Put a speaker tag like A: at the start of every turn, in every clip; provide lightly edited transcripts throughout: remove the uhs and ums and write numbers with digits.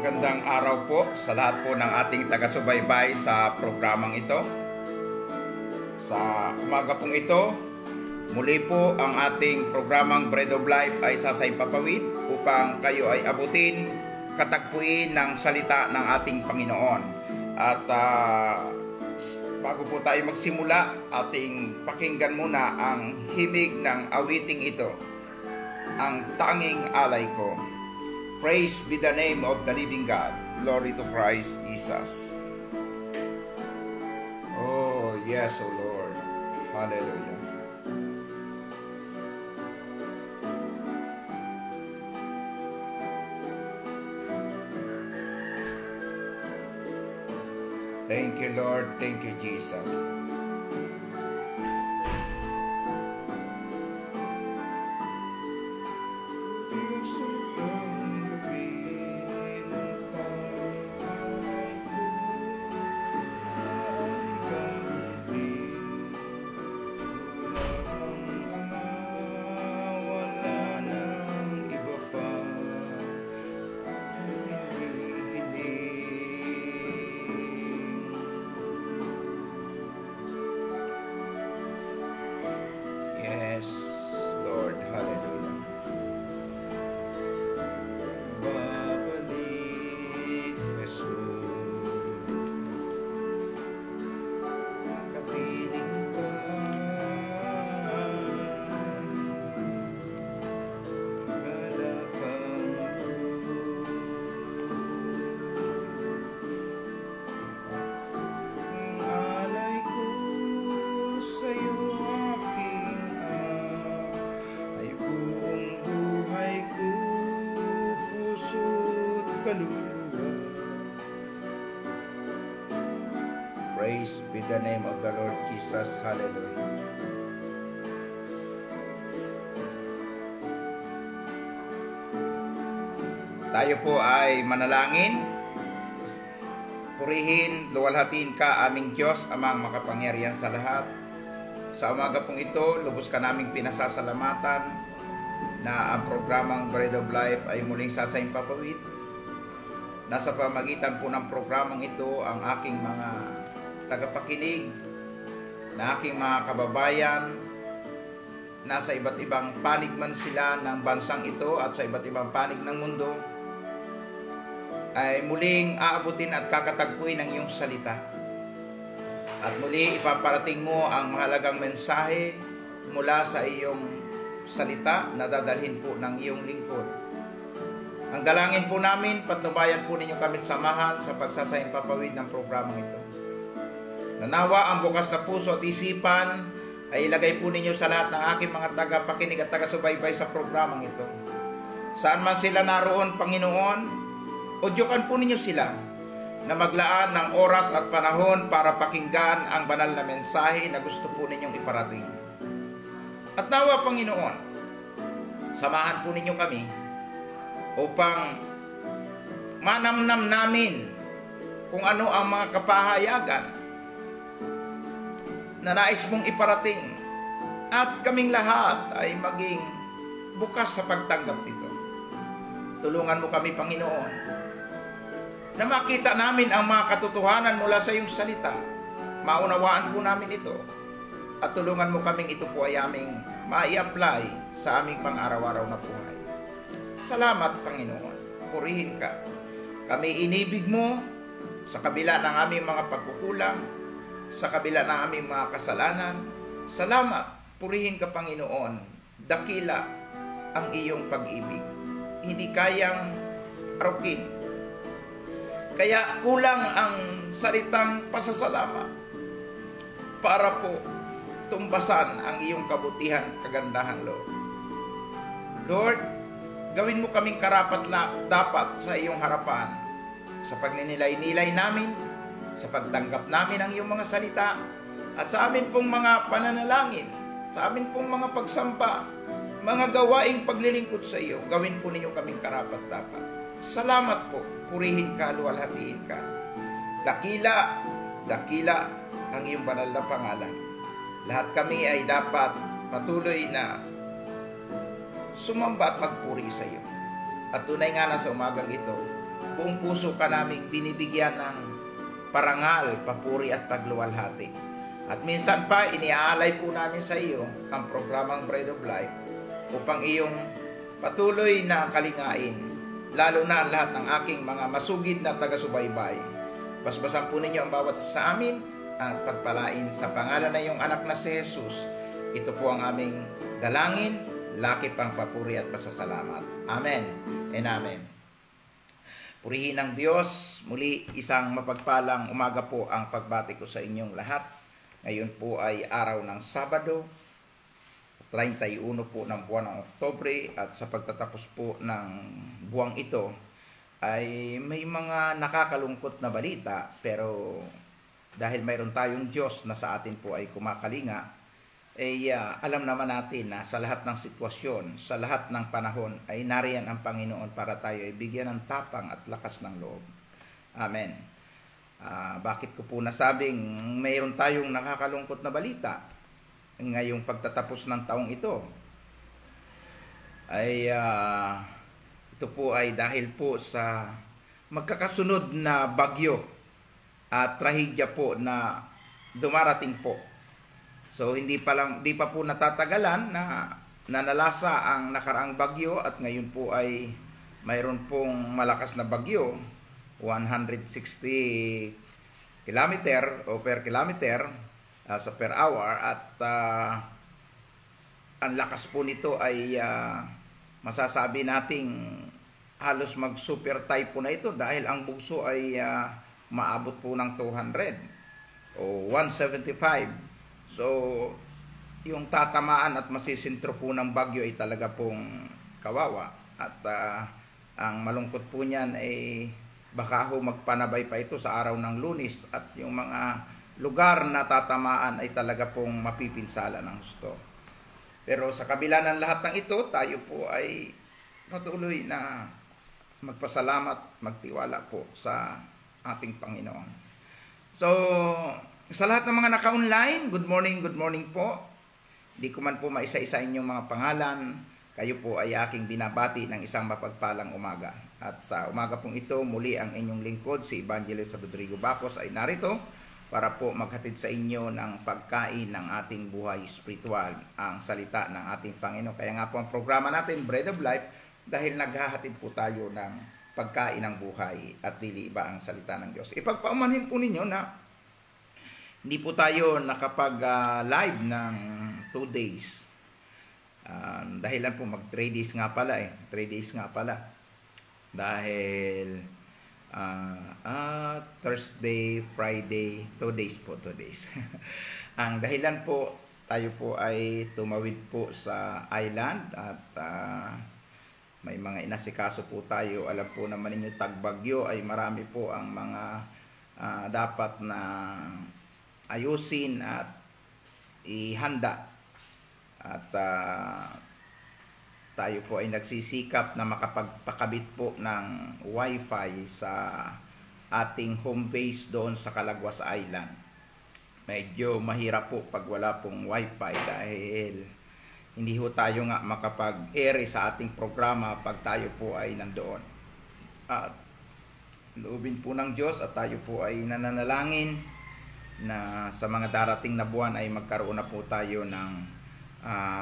A: Magandang araw po sa lahat po ng ating taga-subaybay sa programang ito. Sa umaga pong ito, muli po ang ating programang Bread of Life ay sasaipapawid upang kayo ay abutin, katagpuin ng salita ng ating Panginoon. At bago po tayo magsimula, ating pakinggan muna ang himig ng awiting ito, ang tanging alay ko. Praise be the name of the living God. Glory to Christ Jesus. Oh, yes, O Lord. Hallelujah. Thank you, Lord. Thank you, Jesus. Praise be the name of the Lord Jesus. Hallelujah. Tayo po ay manalangin. Purihin, luwalhatiin ka aming Diyos, amang makapangyarihan sa lahat. Sa umaga pong ito, lubos ka naming pinasasalamatan na ang programang Bread of Life ay muling sasaipapawid. Nasa pamagitan po ng programang ito ang aking mga tagapakinig, na aking mga kababayan, nasa iba't ibang panig man sila ng bansang ito at sa iba't ibang panig ng mundo, ay muling aabutin at kakatagpuin ang iyong salita. At muli ipaparating mo ang mahalagang mensahe mula sa iyong salita na dadalhin po ng iyong lingkod. Ang dalangin po namin, patnubayan po ninyo kami samahan sa pagsasaimpapawid ng programang ito. Nanawa ang bukas na puso at isipan ay ilagay po ninyo sa lahat ng aking mga tagapakinig at taga-subaybay sa programang ito. Saan man sila naroon, Panginoon, udyokan po ninyo sila na maglaan ng oras at panahon para pakinggan ang banal na mensahe na gusto po ninyong iparating. At nawa, Panginoon, samahan po ninyo kami upang manamnam namin kung ano ang mga kapahayagan na nais mong iparating at kaming lahat ay maging bukas sa pagtanggap nito. Tulungan mo kami, Panginoon, na makita namin ang mga katotohanan mula sa iyong salita. Maunawaan po namin ito at tulungan mo kaming ito po ay aming mai-apply sa aming pang-araw-araw na buhay. Salamat, Panginoon. Purihin ka. Kami inibig mo sa kabila ng aming mga pagkukulang, sa kabila ng aming mga kasalanan. Salamat. Purihin ka, Panginoon. Dakila ang iyong pag-ibig. Hindi kayang arukin. Kaya kulang ang salitang pasasalamat para po tumbasan ang iyong kabutihan, kagandahan, Lord. Lord, gawin mo kaming karapat dapat sa iyong harapan sa pagninilay-nilay namin, sa pagtanggap namin ang iyong mga salita, at sa amin pong mga pananalangin, sa amin pong mga pagsampa, mga gawaing paglilingkod sa iyo. Gawin po ninyo kaming karapat dapat. Salamat po. Purihin ka, luwalhatiin ka. Dakila, dakila ang iyong banal na pangalan. Lahat kami ay dapat patuloy na sumamba at magpuri sa iyo. At tunay nga na sa umagang ito, buong puso ka naming binibigyan ng parangal, papuri at pagluwalhati. At minsan pa, iniaalay po namin sa iyo ang programang Bread of Life upang iyong patuloy na kalingain, lalo na ang lahat ng aking mga masugid na taga-subaybay. Basbasan po ninyo ang bawat sa amin at pagpalain sa pangalan na iyong anak na si Jesus. Ito po ang aming dalangin, lakip ang papuri at pasasalamat. Amen and amen. Purihin ng Diyos. Muli, isang mapagpalang umaga po ang pagbati ko sa inyong lahat. Ngayon po ay araw ng Sabado, 31 po ng buwan ng Oktubre, at sa pagtatapos po ng buwang ito ay may mga nakakalungkot na balita, pero dahil mayroon tayong Diyos na sa atin po ay kumakalinga, alam naman natin na sa lahat ng sitwasyon, sa lahat ng panahon ay nariyan ang Panginoon para tayo ay bigyan ng tapang at lakas ng loob. Amen. Bakit ko po nasabing mayroon tayong nakakalungkot na balita ngayong pagtatapos ng taong ito? Ito po ay dahil po sa magkakasunod na bagyo at trahedya po na dumarating po. So di pa po natatagalan na nanalasa ang nakaraang bagyo, at ngayon po ay mayroon pong malakas na bagyo, 160 kilometer o per kilometer sa per hour, at ang lakas po nito ay masasabi nating halos mag super typhoon na ito, dahil ang bugso ay maabot po ng 200 o 175. So yung tatamaan at masisintro po ng bagyo ay talaga pong kawawa, at ang malungkot po niyan ay baka ho magpanabay pa ito sa araw ng Lunes, at yung mga lugar na tatamaan ay talaga pong mapipinsala ng husto. Pero sa kabila ng lahat ng ito, tayo po ay patuloy na magpasalamat, magtiwala po sa ating Panginoon. So, sa lahat ng mga naka-online, good morning po. Hindi ko man po maisa-isa inyong mga pangalan. Kayo po ay aking binabati ng isang mapagpalang umaga. At sa umaga pong ito, muli ang inyong lingkod, si Evangelist Rodrigo Bacos, ay narito para po maghatid sa inyo ng pagkain ng ating buhay spiritual, ang salita ng ating Panginoon. Kaya nga po ang programa natin, Bread of Life, dahil naghahatid po tayo ng pagkain ng buhay at dili iba ang salita ng Diyos. Ipagpaumanhin po ninyo na hindi po tayo nakapag-live ng 2 days. Dahilan po mag 3 days nga pala 3 days nga pala. Dahil Thursday, Friday, 2 days po, 2 days. Ang dahilan po, tayo po ay tumawid po sa island, at may mga inasikaso po tayo. Alam po naman ninyo, tagbagyo ay marami po ang mga dapat na ayusin at ihanda. At tayo po ay nagsisikap na makapagpakabit po ng wifi sa ating home base doon sa Calaguas Island. Medyo mahirap po pag wala pong wifi, dahil hindi ho tayo nga makapag-air sa ating programa pag tayo po ay nandoon. At loobin po ng Diyos at tayo po ay nananalangin na sa mga darating na buwan ay magkaroon na po tayo ng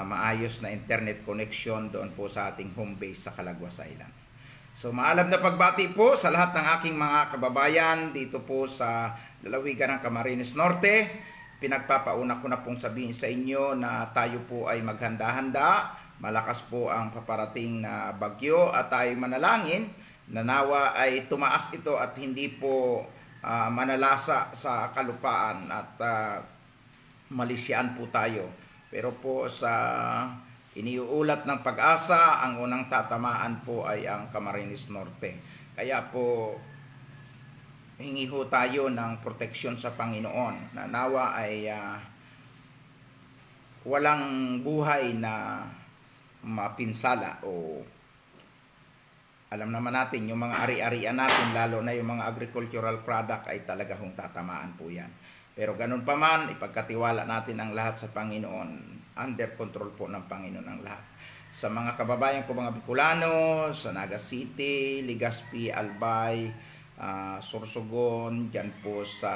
A: maayos na internet connection doon po sa ating home base sa Calaguas Island. So maalam na pagbati po sa lahat ng aking mga kababayan dito po sa lalawigan ng Camarines Norte. Pinagpapauna ko na pong sabihin sa inyo na tayo po ay maghanda-handa. Malakas po ang paparating na bagyo, at tayo manalangin na nawa ay tumaas ito at hindi po manalasa sa kalupaan, at malisyaan po tayo. Pero po sa iniuulat ng Pag-asa, ang unang tatamaan po ay ang Camarines Norte. Kaya po hingi ho tayo ng proteksyon sa Panginoon, na nawa ay walang buhay na mapinsala. O alam naman natin, yung mga ari-arian natin, lalo na yung mga agricultural product, ay talaga hong tatamaan po yan. Pero ganun pa man, ipagkatiwala natin ang lahat sa Panginoon. Under control po ng Panginoon ang lahat. sa mga kababayan ko mga Bicolano, sa Naga City, Legazpi, Albay, Sorsogon, dyan po sa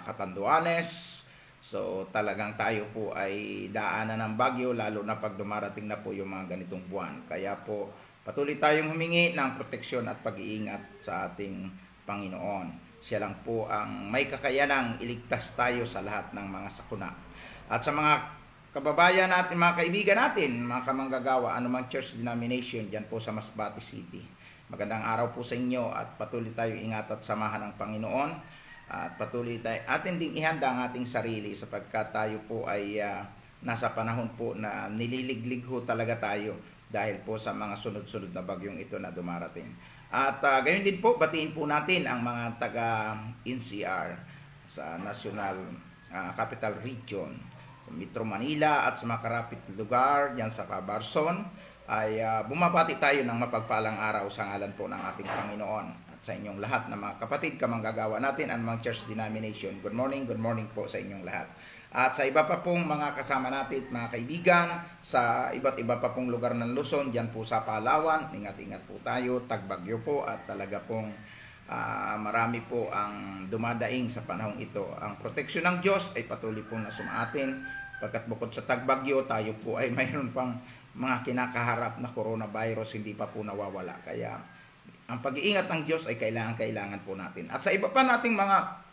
A: Catanduanes. So talagang tayo po ay daanan ng bagyo, lalo na pag dumarating na po yung mga ganitong buwan. Kaya po patuloy tayong humingi ng proteksyon at pag-iingat sa ating Panginoon. Siya lang po ang may kakayanang iligtas tayo sa lahat ng mga sakuna. At sa mga kababayan natin, mga kaibigan natin, mga kamanggagawa, anumang church denomination dyan po sa Masbate City, magandang araw po sa inyo at patuloy tayo ingat at samahan ng Panginoon at patuloy tayo atin ding ihanda ang ating sarili sapagkat tayo po ay nasa panahon po na nililiglig ho talaga tayo dahil po sa mga sunod-sunod na bagyong ito na dumarating. At gayon din po, batiin po natin ang mga taga NCR sa National Capital Region, Metro Manila at sa mga karapit lugar diyan sa Cabarson ay bumabati tayo ng mapagpalang araw sa ngalan po ng ating Panginoon at sa inyong lahat na mga kapatid, kamanggagawa natin ang mga church denomination. Good morning po sa inyong lahat. At sa iba pa pong mga kasama natin, mga kaibigan, sa iba't iba pa pong lugar ng Luzon, diyan po sa Palawan, ingat-ingat po tayo, tagbagyo po at talaga pong marami po ang dumadaing sa panahong ito. Ang proteksyon ng Diyos ay patuloy po na sumaatin, pagkat bukod sa tagbagyo, tayo po ay mayroon pang mga kinakaharap na coronavirus, hindi pa po nawawala. Kaya ang pag-iingat ng Diyos ay kailangan po natin. At sa iba pa nating mga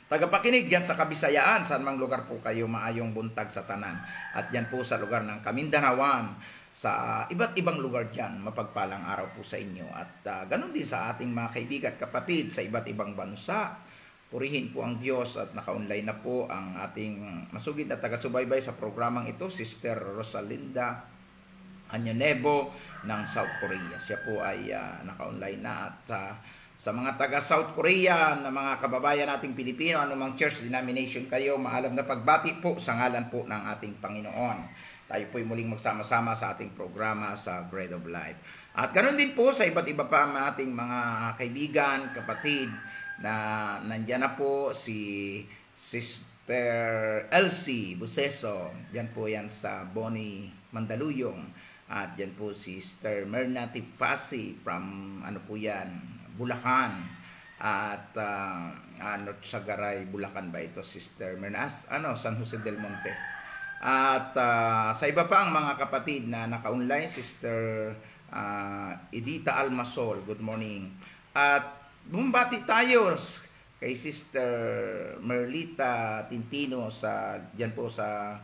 A: tagapakinig dyan sa Kabisayaan, saan mang lugar po kayo, maayong buntag sa tanan. At yan po sa lugar ng Kamindanawan, sa iba't ibang lugar dyan, mapagpalang araw po sa inyo. At ganun din sa ating mga kaibigan at kapatid sa iba't ibang bansa. Purihin po ang Diyos at naka-online na po ang ating masugid na taga-subaybay sa programang ito, Sister Rosalinda Anyanebo ng South Korea. Siya po ay naka-online na at sa mga taga-South Korea na mga kababayan nating Pilipino, anumang church denomination kayo, maalam na pagbati po sa ngalan po ng ating Panginoon. Tayo po'y muling magsama-sama sa ating programa sa Bread of Life. At ganoon din po sa iba't iba pa nating mga kaibigan, kapatid, na nandyan na po si Sister Elsie Buseso. Diyan po yan sa Boni, Mandaluyong. At diyan po si Sister Merna Tipasi from po yan, Bulacan. At Sagaray, Bulacan ba ito, Sister Merna? San Jose del Monte. At sa iba pa ang mga kapatid na naka-online, Sister Edita Almasol, good morning. At bumbati tayo kay Sister Merlita Tintino diyan po sa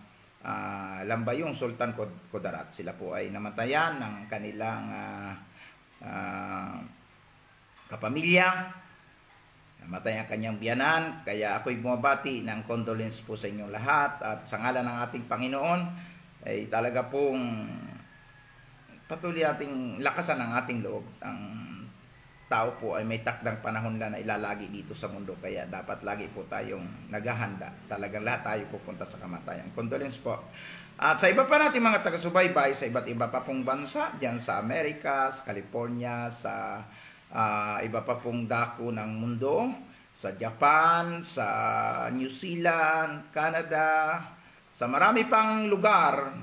A: Lambayong, Sultan Kudarat. Sila po ay namatayan ng kanilang kapamilya. Namatay ang kanyang biyanan. Kaya ako'y bumabati ng condolence po sa inyong lahat. At sa ngalan ng ating Panginoon ay talaga pong patuloy ating lakasan ang ating loob. Ang tao po ay may takdang panahon na ilalagi dito sa mundo, kaya dapat lagi po tayong naghahanda. Talagang lahat tayo pupunta sa kamatayan. Condolence po. At sa iba pa natin mga taga-subaybay sa iba't iba pa pong bansa, diyan sa Amerika, sa California, sa iba pa pong dako ng mundo, sa Japan, sa New Zealand, Canada, sa marami pang lugar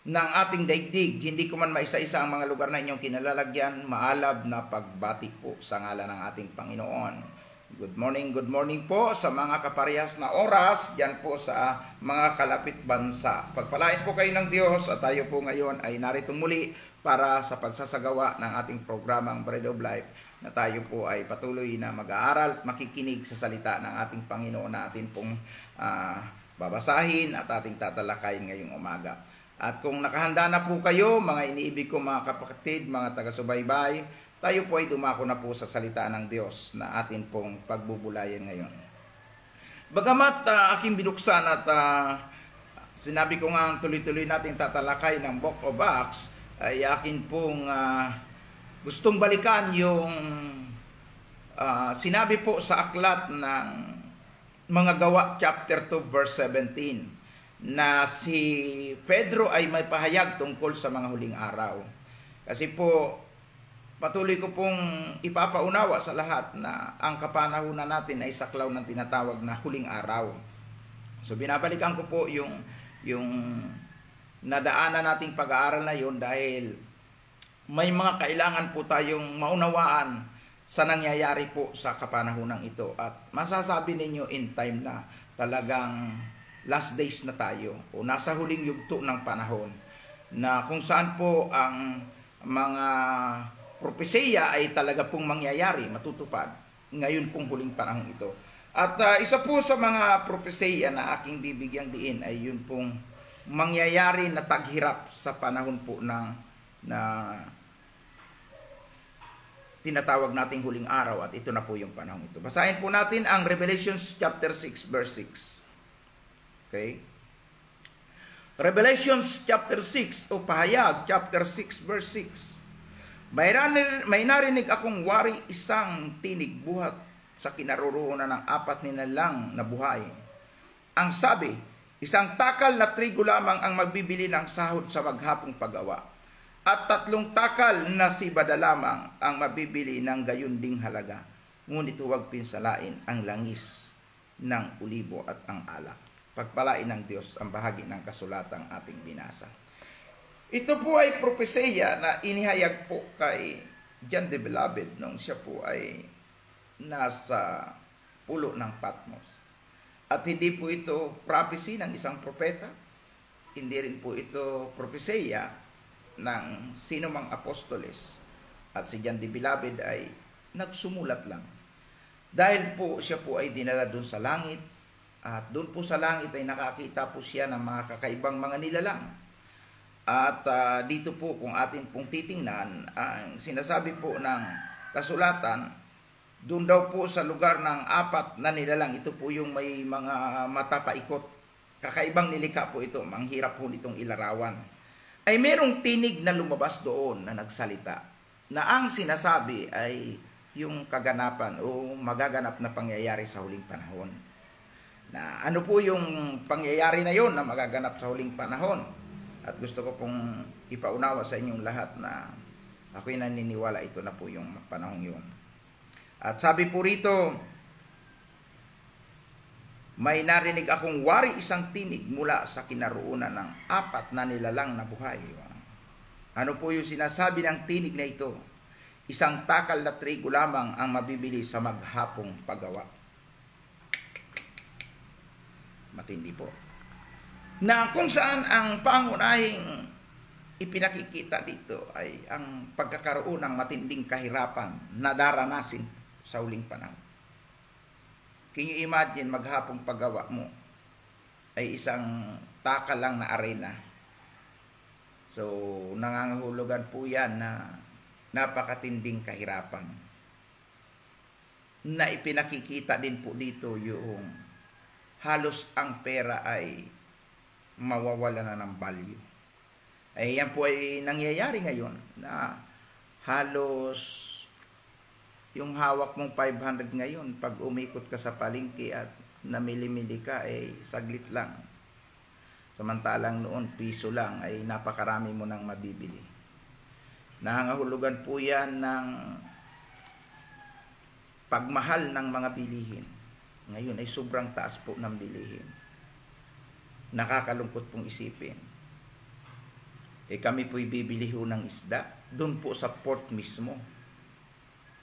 A: ng ating daigdig. Hindi ko man maisa-isa ang mga lugar na inyong kinalalagyan. Maalab na pagbati po sa ngalan ng ating Panginoon. Good morning po sa mga kaparehas na oras dyan po sa mga kalapit bansa. Pagpalain po kayo ng Diyos at tayo po ngayon ay narito muli para sa pagsasagawa ng ating programang Bread of Life, na tayo po ay patuloy na mag-aaral at makikinig sa salita ng ating Panginoon na atin pong babasahin at ating tatalakayin ngayong umaga. At kung nakahanda na po kayo, mga iniibig ko mga kapatid, mga taga-subaybay, tayo po ay dumako na po sa salita ng Diyos na atin pong pagbubulayan ngayon. Bagamat aking binuksan at sinabi ko nga tuloy-tuloy natin tatalakay ng Book of Acts, ay akin pong gustong balikan yung sinabi po sa aklat ng mga Gawa chapter 2 verse 17 na si Pedro ay may pahayag tungkol sa mga huling araw. Kasi po patuloy ko pong ipapaunawa sa lahat na ang kapanahunan natin ay saklaw ng tinatawag na huling araw. So binabalikan ko po yung nadaanan nating pag-aaral na yon dahil may mga kailangan po tayong maunawaan sa nangyayari po sa kapanahonang ito. At masasabi ninyo in time na talagang last days na tayo o nasa huling yugto ng panahon na kung saan po ang mga propesiya ay talaga pong mangyayari, matutupad ngayon pong huling panahon ito. At isa po sa mga propesiya na aking bibigyang diin ay yun pong mangyayari na taghirap sa panahon po na tinatawag nating huling araw, at ito na po yung panahon ito. Basahin po natin ang Revelation chapter 6 verse 6. Okay? Revelation chapter 6 o Pahayag chapter 6 verse 6. May narinig akong wari isang tinig buhat sa kinaroroonan ng 4 nilalang na buhay. Ang sabi, isang takal na trigo lamang ang magbibili ng sahod sa maghapong paggawa, at 3 takal na sibada lamang ang mabibili ng gayon ding halaga. Ngunit huwag pinsalain ang langis ng ulibo at ang alak. Pagpalain ng Diyos ang bahagi ng kasulatang ating binasa. Ito po ay propesya na inihayag po kay John the Beloved nung siya po ay nasa pulo ng Patmos. At hindi po ito prophecy ng isang propeta, hindi rin po ito propesya ng sino mang apostoles. At si John the Beloved ay nagsumulat lang. Dahil po siya po ay dinala doon sa langit, at doon po sa langit ay nakakita po siya ng mga kakaibang mga nilalang. At dito po kung atin pong titingnan, ang sinasabi po ng kasulatan, doon daw po sa lugar ng 4 na nilalang, ito po yung may mga mata paikot. Kakaibang nilikha po ito, manghirap po nitong ilarawan. Ay merong tinig na lumabas doon na nagsalita, na ang sinasabi ay yung kaganapan o magaganap na pangyayari sa huling panahon. Na ano po yung pangyayari na yon na magaganap sa huling panahon? At gusto ko pong ipaunawa sa inyong lahat na ako'y naniniwala ito na po yung panahon yun. At sabi po rito, may narinig akong wari isang tinig mula sa kinaroonan ng 4 na nilalang na buhay. Ano po yung sinasabi ng tinig na ito? Isang takal na trigo lamang ang mabibili sa maghapong paggawa. Matindi po. Na kung saan ang pangunahing ipinakikita dito ay ang pagkakaroon ng matinding kahirapan na daranasin sa huling panahon. Can you imagine, maghapong paggawa mo ay isang takal lang na arena. So, nangangahulugan po yan na napakatinding kahirapan. Na ipinakikita din po dito yung halos ang pera ay mawawala na ng value. Ay yan po ay nangyayari ngayon na halos yung hawak mong 500 ngayon, pag umikot ka sa palengke at namili-mili ka, ay saglit lang. Samantalang noon, piso lang, ay napakarami mo nang mabibili. Nangangahulugan po yan ng pagmahal ng mga bilihin. Ngayon ay sobrang taas po ng bilihin. Nakakalungkot pong isipin. Kami po'y bibili ho ng isda, doon po sa port mismo.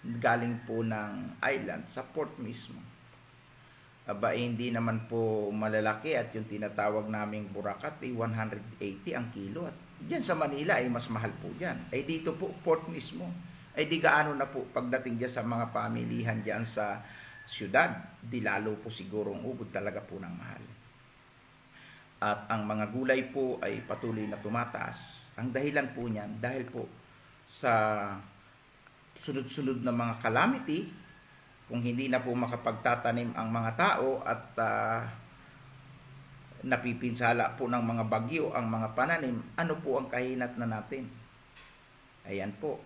A: Galing po ng island sa port mismo. Aba, hindi naman po malalaki, at yung tinatawag naming burakat ay 180 ang kilo. At dyan sa Manila ay mas mahal po dyan. Ay dito po, port mismo. Ay di gaano na po pagdating dyan sa mga pamilihan dyan sa syudad. Di lalo po sigurong ubod talaga po ng mahal. At ang mga gulay po ay patuloy na tumataas. Ang dahilan po niyan, dahil po sa sunod-sunod na mga calamity, kung hindi na po makapagtatanim ang mga tao at napipinsala po ng mga bagyo ang mga pananim, ano po ang kahinat na natin? Ayan po.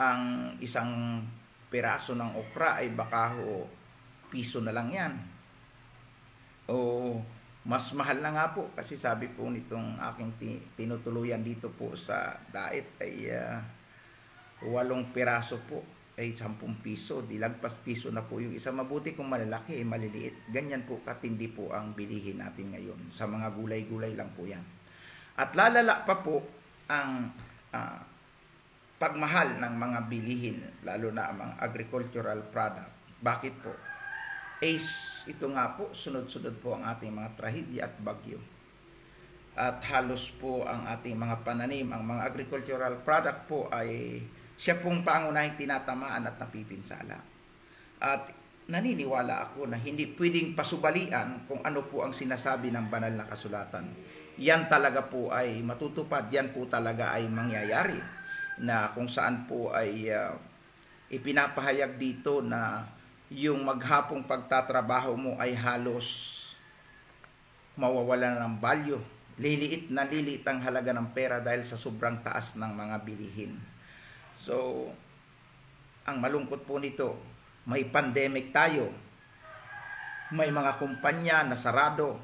A: Ang isang piraso ng okra ay baka ho piso na lang yan. O mas mahal na nga po, kasi sabi po nitong aking tinutuluyan dito po sa diet ay 8 piraso po ay 10 piso, di lagpas piso na po yung isa. Mabuti kung malalaki, maliliit. Ganyan po katindi po ang bilihin natin ngayon. Sa mga gulay-gulay lang po yan. At lalala pa po ang pagmahal ng mga bilihin, lalo na ang mga agricultural product. Bakit po? Ito nga po, sunod-sunod po ang ating mga trahedya at bagyo. At halos po ang ating mga pananim, ang mga agricultural product po ay siya pong pangunahing tinatamaan at napipinsala. At naniniwala ako na hindi pwedeng pasubalian kung ano po ang sinasabi ng banal na kasulatan. Yan talaga po ay matutupad, yan po talaga ay mangyayari, na kung saan po ay ipinapahayag dito na yung maghapong pagtatrabaho mo ay halos mawawala ng value. Liliit ang halaga ng pera dahil sa sobrang taas ng mga bilihin. So, ang malungkot po nito, may pandemic tayo, may mga kumpanya na sarado,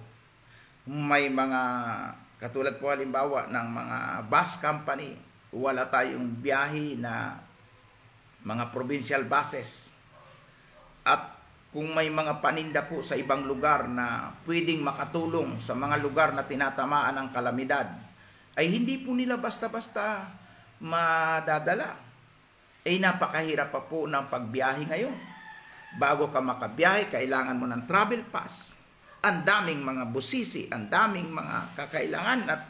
A: may mga, katulad po halimbawa ng mga bus company, wala tayong biyahe na mga provincial buses. At kung may mga paninda po sa ibang lugar na pwedeng makatulong sa mga lugar na tinatamaan ng kalamidad, ay hindi po nila basta-basta madadala. Napakahirap pa po ng pagbiyahe ngayon. Bago ka makabiyahe, kailangan mo ng travel pass. Ang daming mga busisi, ang daming mga kakailangan, at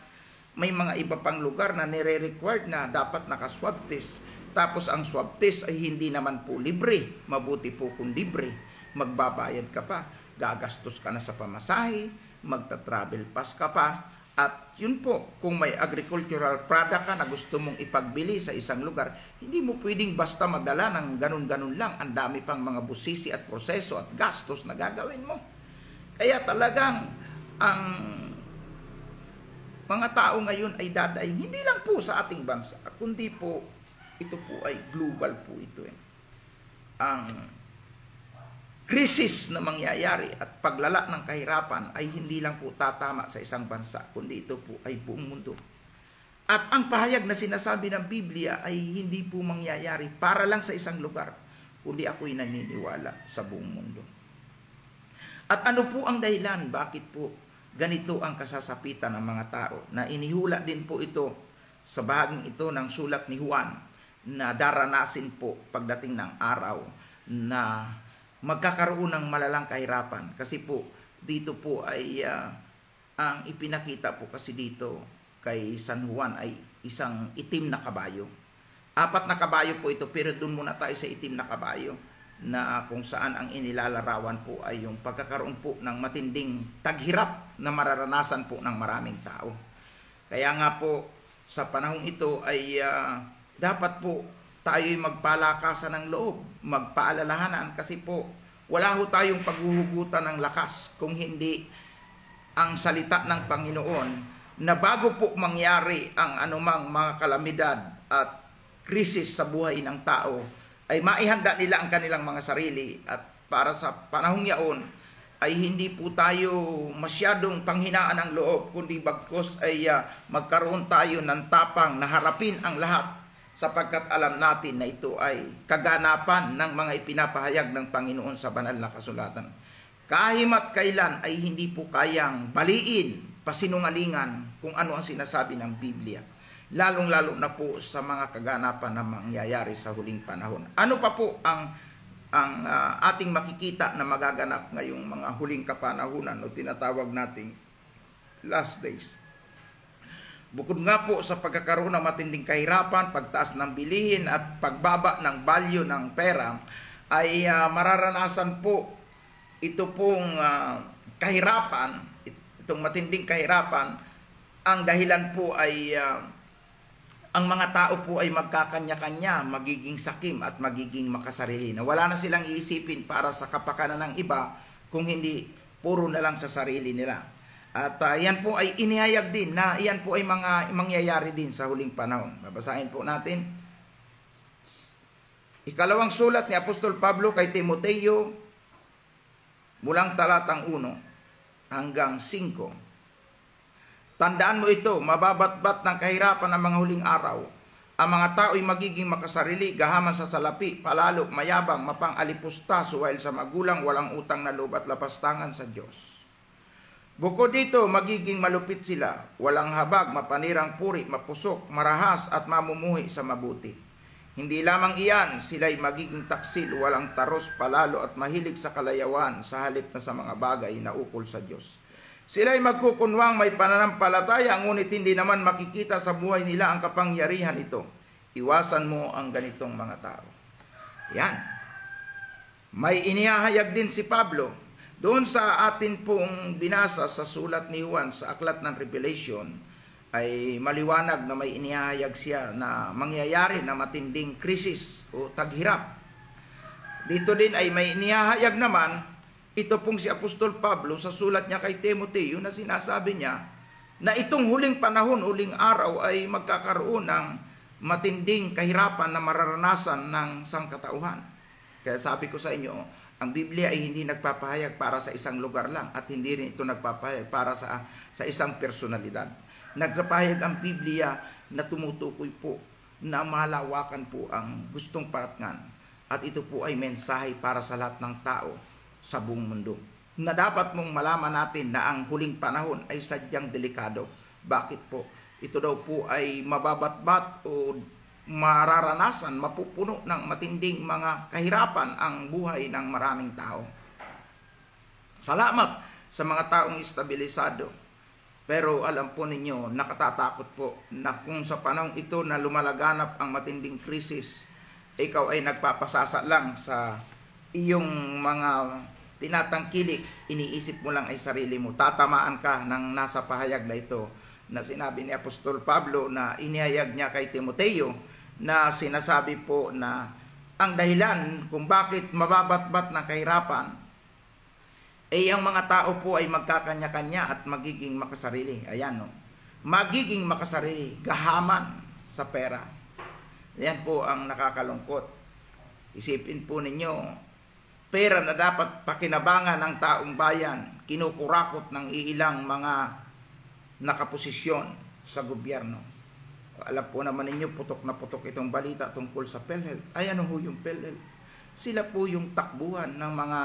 A: may mga iba pang lugar na nire-required na dapat naka-swab test. Tapos ang swab test ay hindi naman po libre. Mabuti po kung libre. Magbabayad ka pa, gagastos ka na sa pamasahe, magta-travel pass ka pa, at yun po, kung may agricultural product ka na gusto mong ipagbili sa isang lugar, hindi mo pwedeng basta madala ng ganun-ganun lang. Ang dami pang mga busisi at proseso at gastos na gagawin mo. Kaya talagang ang mga tao ngayon ay dadaing, hindi lang po sa ating bansa, kundi po, ito po ay global po ito. Ang krisis na mangyayari at paglala ng kahirapan ay hindi lang po tatama sa isang bansa, kundi ito po ay buong mundo. At ang pahayag na sinasabi ng Biblia ay hindi po mangyayari para lang sa isang lugar, kundi ako'y naniniwala sa buong mundo. At ano po ang dahilan? Bakit po ganito ang kasasapitan ng mga tao? Na inihula din po ito sa bahaging ito ng sulat ni Juan, na daranasin po pagdating ng araw na magkakaroon ng malalang kahirapan. Kasi po, dito po ay ang ipinakita po kasi dito kay San Juan ay isang itim na kabayo. 4 na kabayo po ito, pero doon muna tayo sa itim na kabayo, na kung saan ang inilalarawan po ay yung pagkakaroon po ng matinding taghirap na mararanasan po ng maraming tao. Kaya nga po, sa panahong ito ay dapat po tayo'y magpalakasan ng loob, magpaalalahanan, kasi po wala ho tayong paghuhugutan ng lakas kung hindi ang salita ng Panginoon, na bago po mangyari ang anumang mga kalamidad at krisis sa buhay ng tao, ay maihanda nila ang kanilang mga sarili, at para sa panahong yaon ay hindi po tayo masyadong panghinaan ng loob, kundi bagkus ay magkaroon tayo ng tapang na harapin ang lahat, sapagkat alam natin na ito ay kaganapan ng mga ipinapahayag ng Panginoon sa banal na kasulatan. Kahimat kailan ay hindi po kayang baliin, pasinungalingan kung ano ang sinasabi ng Biblia. Lalong-lalo na po sa mga kaganapan na mangyayari sa huling panahon. Ano pa po ang ating makikita na magaganap ngayong mga huling kapanahunan o tinatawag nating last days? Bukod nga po sa pagkakaroon ng matinding kahirapan, pagtaas ng bilihin at pagbaba ng value ng pera, ay mararanasan po ito pong kahirapan, itong matinding kahirapan. Ang dahilan po ay ang mga tao po ay magkakanya-kanya, magiging sakim at magiging makasarili, na wala na silang iisipin para sa kapakanan ng iba, kung hindi puro na lang sa sarili nila. At yan po ay inihayag din na yan po ay mga mangyayari din sa huling panahon. Babasahin po natin. Ikalawang sulat ni Apostol Pablo kay Timoteo, mulang talatang 1 hanggang 5. Tandaan mo ito, mababatbat ng kahirapan ng mga huling araw. Ang mga tao ay magiging makasarili, gahaman sa salapi, palalo, mayabang, mapang-alipusta, suwail sa magulang, walang utang na loob at lapastangan sa Diyos. Bukod dito, magiging malupit sila, walang habag, mapanirang puri, mapusok, marahas at mamumuhi sa mabuti. Hindi lamang iyan, sila'y magiging taksil, walang taros, palalo at mahilig sa kalayawan sa halip na sa mga bagay na ukol sa Diyos. Sila'y magkukunwang may pananampalataya, ngunit hindi naman makikita sa buhay nila ang kapangyarihan ito. Iwasan mo ang ganitong mga tao. Yan. May inihahayag din si Pablo doon sa atin pong binasa sa sulat ni Juan sa aklat ng Revelation, ay maliwanag na may inihahayag siya na mangyayari na matinding krisis o taghirap. Dito din ay may inihahayag naman ito pong si Apostol Pablo sa sulat niya kay Timoteo na sinasabi niya na itong huling panahon, huling araw ay magkakaroon ng matinding kahirapan na mararanasan ng sangkatauhan. Kaya sabi ko sa inyo, ang Biblia ay hindi nagpapahayag para sa isang lugar lang at hindi rin ito nagpapahayag para sa isang personalidad. Nagpapahayag ang Biblia na tumutukoy po na malawakan po ang gustong paratngan at ito po ay mensahe para sa lahat ng tao sa buong mundo. Na dapat mong malaman natin na ang huling panahon ay sadyang delikado. Bakit po? Ito daw po ay mababatbat o mararanasan, mapupuno ng matinding mga kahirapan ang buhay ng maraming tao. Salamat sa mga taong estabilisado. Pero alam po ninyo, nakatatakot po na kung sa panahon ito na lumalaganap ang matinding krisis, ikaw ay nagpapasasa lang sa iyong mga tinatangkilik, iniisip mo lang ay sarili mo. Tatamaan ka ng nasa pahayag na ito na sinabi ni Apostol Pablo na inihayag niya kay Timoteo, na sinasabi po na ang dahilan kung bakit mababatbat ng kahirapan ay ang mga tao po ay magkakanya-kanya at magiging makasarili. Ayan, no? Magiging makasarili, gahaman sa pera. Ayan po ang nakakalungkot. Isipin po ninyo, pera na dapat pakinabangan ng taong bayan, kinukurakot ng iilang mga nakaposisyon sa gobyerno. Alam po naman ninyo, putok na putok itong balita tungkol sa PhilHealth. Ay, ano ho yung PhilHealth? Sila po yung takbuhan ng mga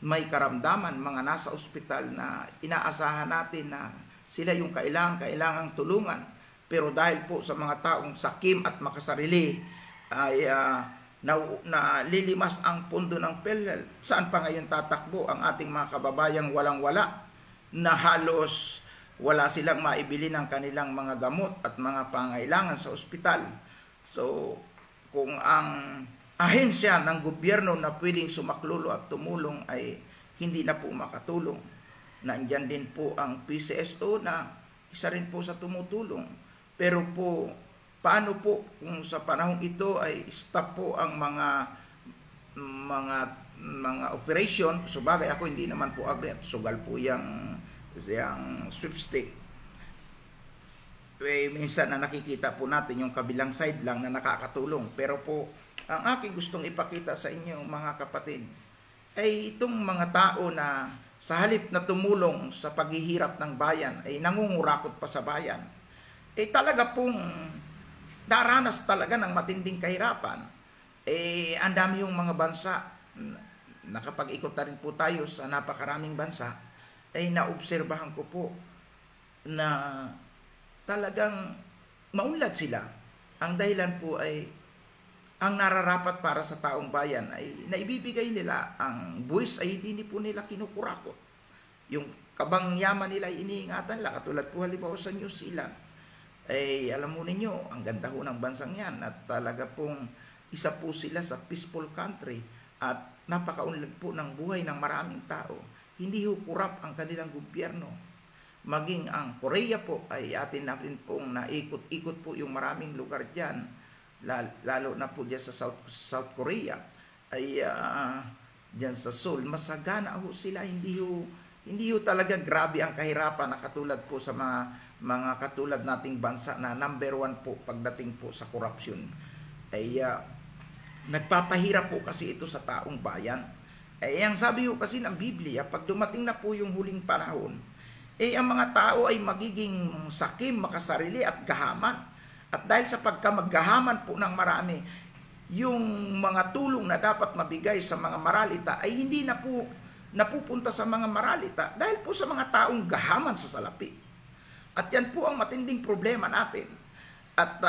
A: may karamdaman, mga nasa ospital na inaasahan natin na sila yung kailangang tulungan. Pero dahil po sa mga taong sakim at makasarili, ay nalilimas ang pundo ng PhilHealth. Saan pa ngayon tatakbo ang ating mga kababayang walang-wala na halos wala silang maibili ng kanilang mga gamot at mga pangailangan sa ospital. So, kung ang ahensya ng gobyerno na pwedeng sumaklulo at tumulong ay hindi na po makatulong, nandyan din po ang PCSO na isa rin po sa tumutulong. Pero po, paano po kung sa panahong ito ay stop po ang mga operation? So bagay ako hindi naman po agree at sugal po yung sweepstake. Minsan na nakikita po natin yung kabilang side lang na nakakatulong. Pero po, ang aking gustong ipakita sa inyo mga kapatid, ay itong mga tao na sa halip na tumulong sa paghihirap ng bayan, ay nangungurakot pa sa bayan. Talaga pong daranas talaga ng matinding kahirapan. Ang dami yung mga bansa, nakapag-ikot na rin po tayo sa napakaraming bansa, ay naobserbahan ko po na talagang maunlad sila. Ang dahilan po ay ang nararapat para sa taong bayan ay naibibigay nila. Ang buwis ay hindi po nila kinukurakot. Yung kabangyaman nila ay iniingatan nila. Katulad po halimbawa sa New Zealand. Alam mo ninyo, ang ganda ho ng bansang yan. At talaga pong isa po sila sa peaceful country. At napakaunlad po ng buhay ng maraming tao. Hindi ho kurap ang kanilang gobyerno. Maging ang Korea po ay atin na rin pong naikot-ikot po yung maraming lugar dyan. Lalo na po dyan sa South Korea. Ay dyan sa Seoul. Masagana ho sila. Hindi ho talaga grabe ang kahirapan na katulad po sa mga katulad nating bansa na number 1 po pagdating po sa korupsyon. Nagpapahirap po kasi ito sa taong bayan. Ang sabi ko kasi ng Biblia, pag dumating na po yung huling panahon, ang mga tao ay magiging sakim, makasarili at gahaman. At dahil sa pagkamaggahaman po ng marami, yung mga tulong na dapat mabigay sa mga maralita ay hindi na po napupunta sa mga maralita dahil po sa mga taong gahaman sa salapi. At yan po ang matinding problema natin. At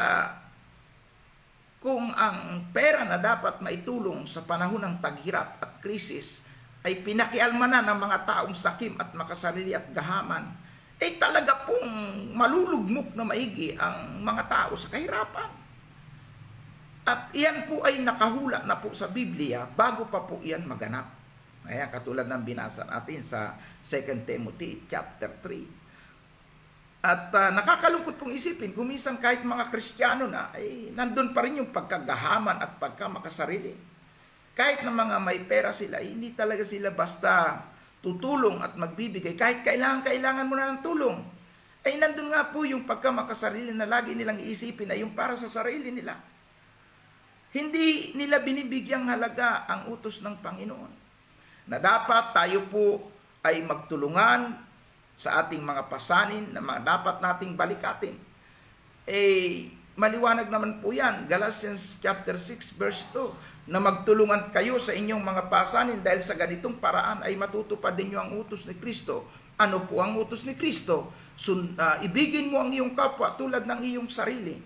A: kung ang pera na dapat maitulong sa panahon ng taghirap at krisis ay pinakialmanan ng mga taong sakim at makasarili at gahaman, ay talaga pong malulugmok na maigi ang mga tao sa kahirapan. At iyan po ay nakahula na po sa Biblia bago pa po iyan maganap. Kaya katulad ng binasa natin sa 2 Timothy chapter 3. At nakakalungkot pong isipin, kung minsan kahit mga Kristiyano na, ay nandun pa rin yung pagkagahaman at pagkamakasarili. Kahit na mga may pera sila, hindi talaga sila basta tutulong at magbibigay. Kahit kailangan mo na ng tulong, ay nandun nga po yung pagkamakasarili na lagi nilang iisipin ay yung para sa sarili nila. Hindi nila binibigyang halaga ang utos ng Panginoon na dapat tayo po ay magtulungan sa ating mga pasanin na dapat nating balikatin. Maliwanag naman po yan, Galatians chapter 6 verse 2, na magtulungan kayo sa inyong mga pasanin dahil sa ganitong paraan ay matutupad din nyo ang utos ni Kristo. Ano po ang utos ni Kristo? Ibigin mo ang iyong kapwa tulad ng iyong sarili.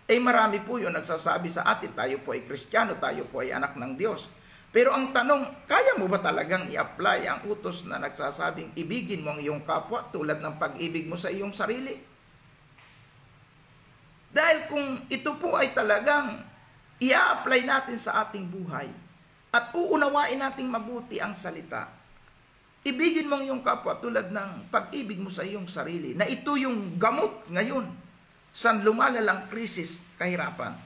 A: Marami po yun nagsasabi sa atin, tayo po ay Kristiyano, tayo po ay anak ng Diyos. Pero ang tanong, kaya mo ba talagang i-apply ang utos na nagsasabing ibigin mo ang iyong kapwa tulad ng pag-ibig mo sa iyong sarili? Dahil kung ito po ay talagang i-apply natin sa ating buhay at uunawain nating mabuti ang salita, ibigin mo ang iyong kapwa tulad ng pag-ibig mo sa iyong sarili, na ito yung gamot ngayon sa lumalalang krisis, kahirapan.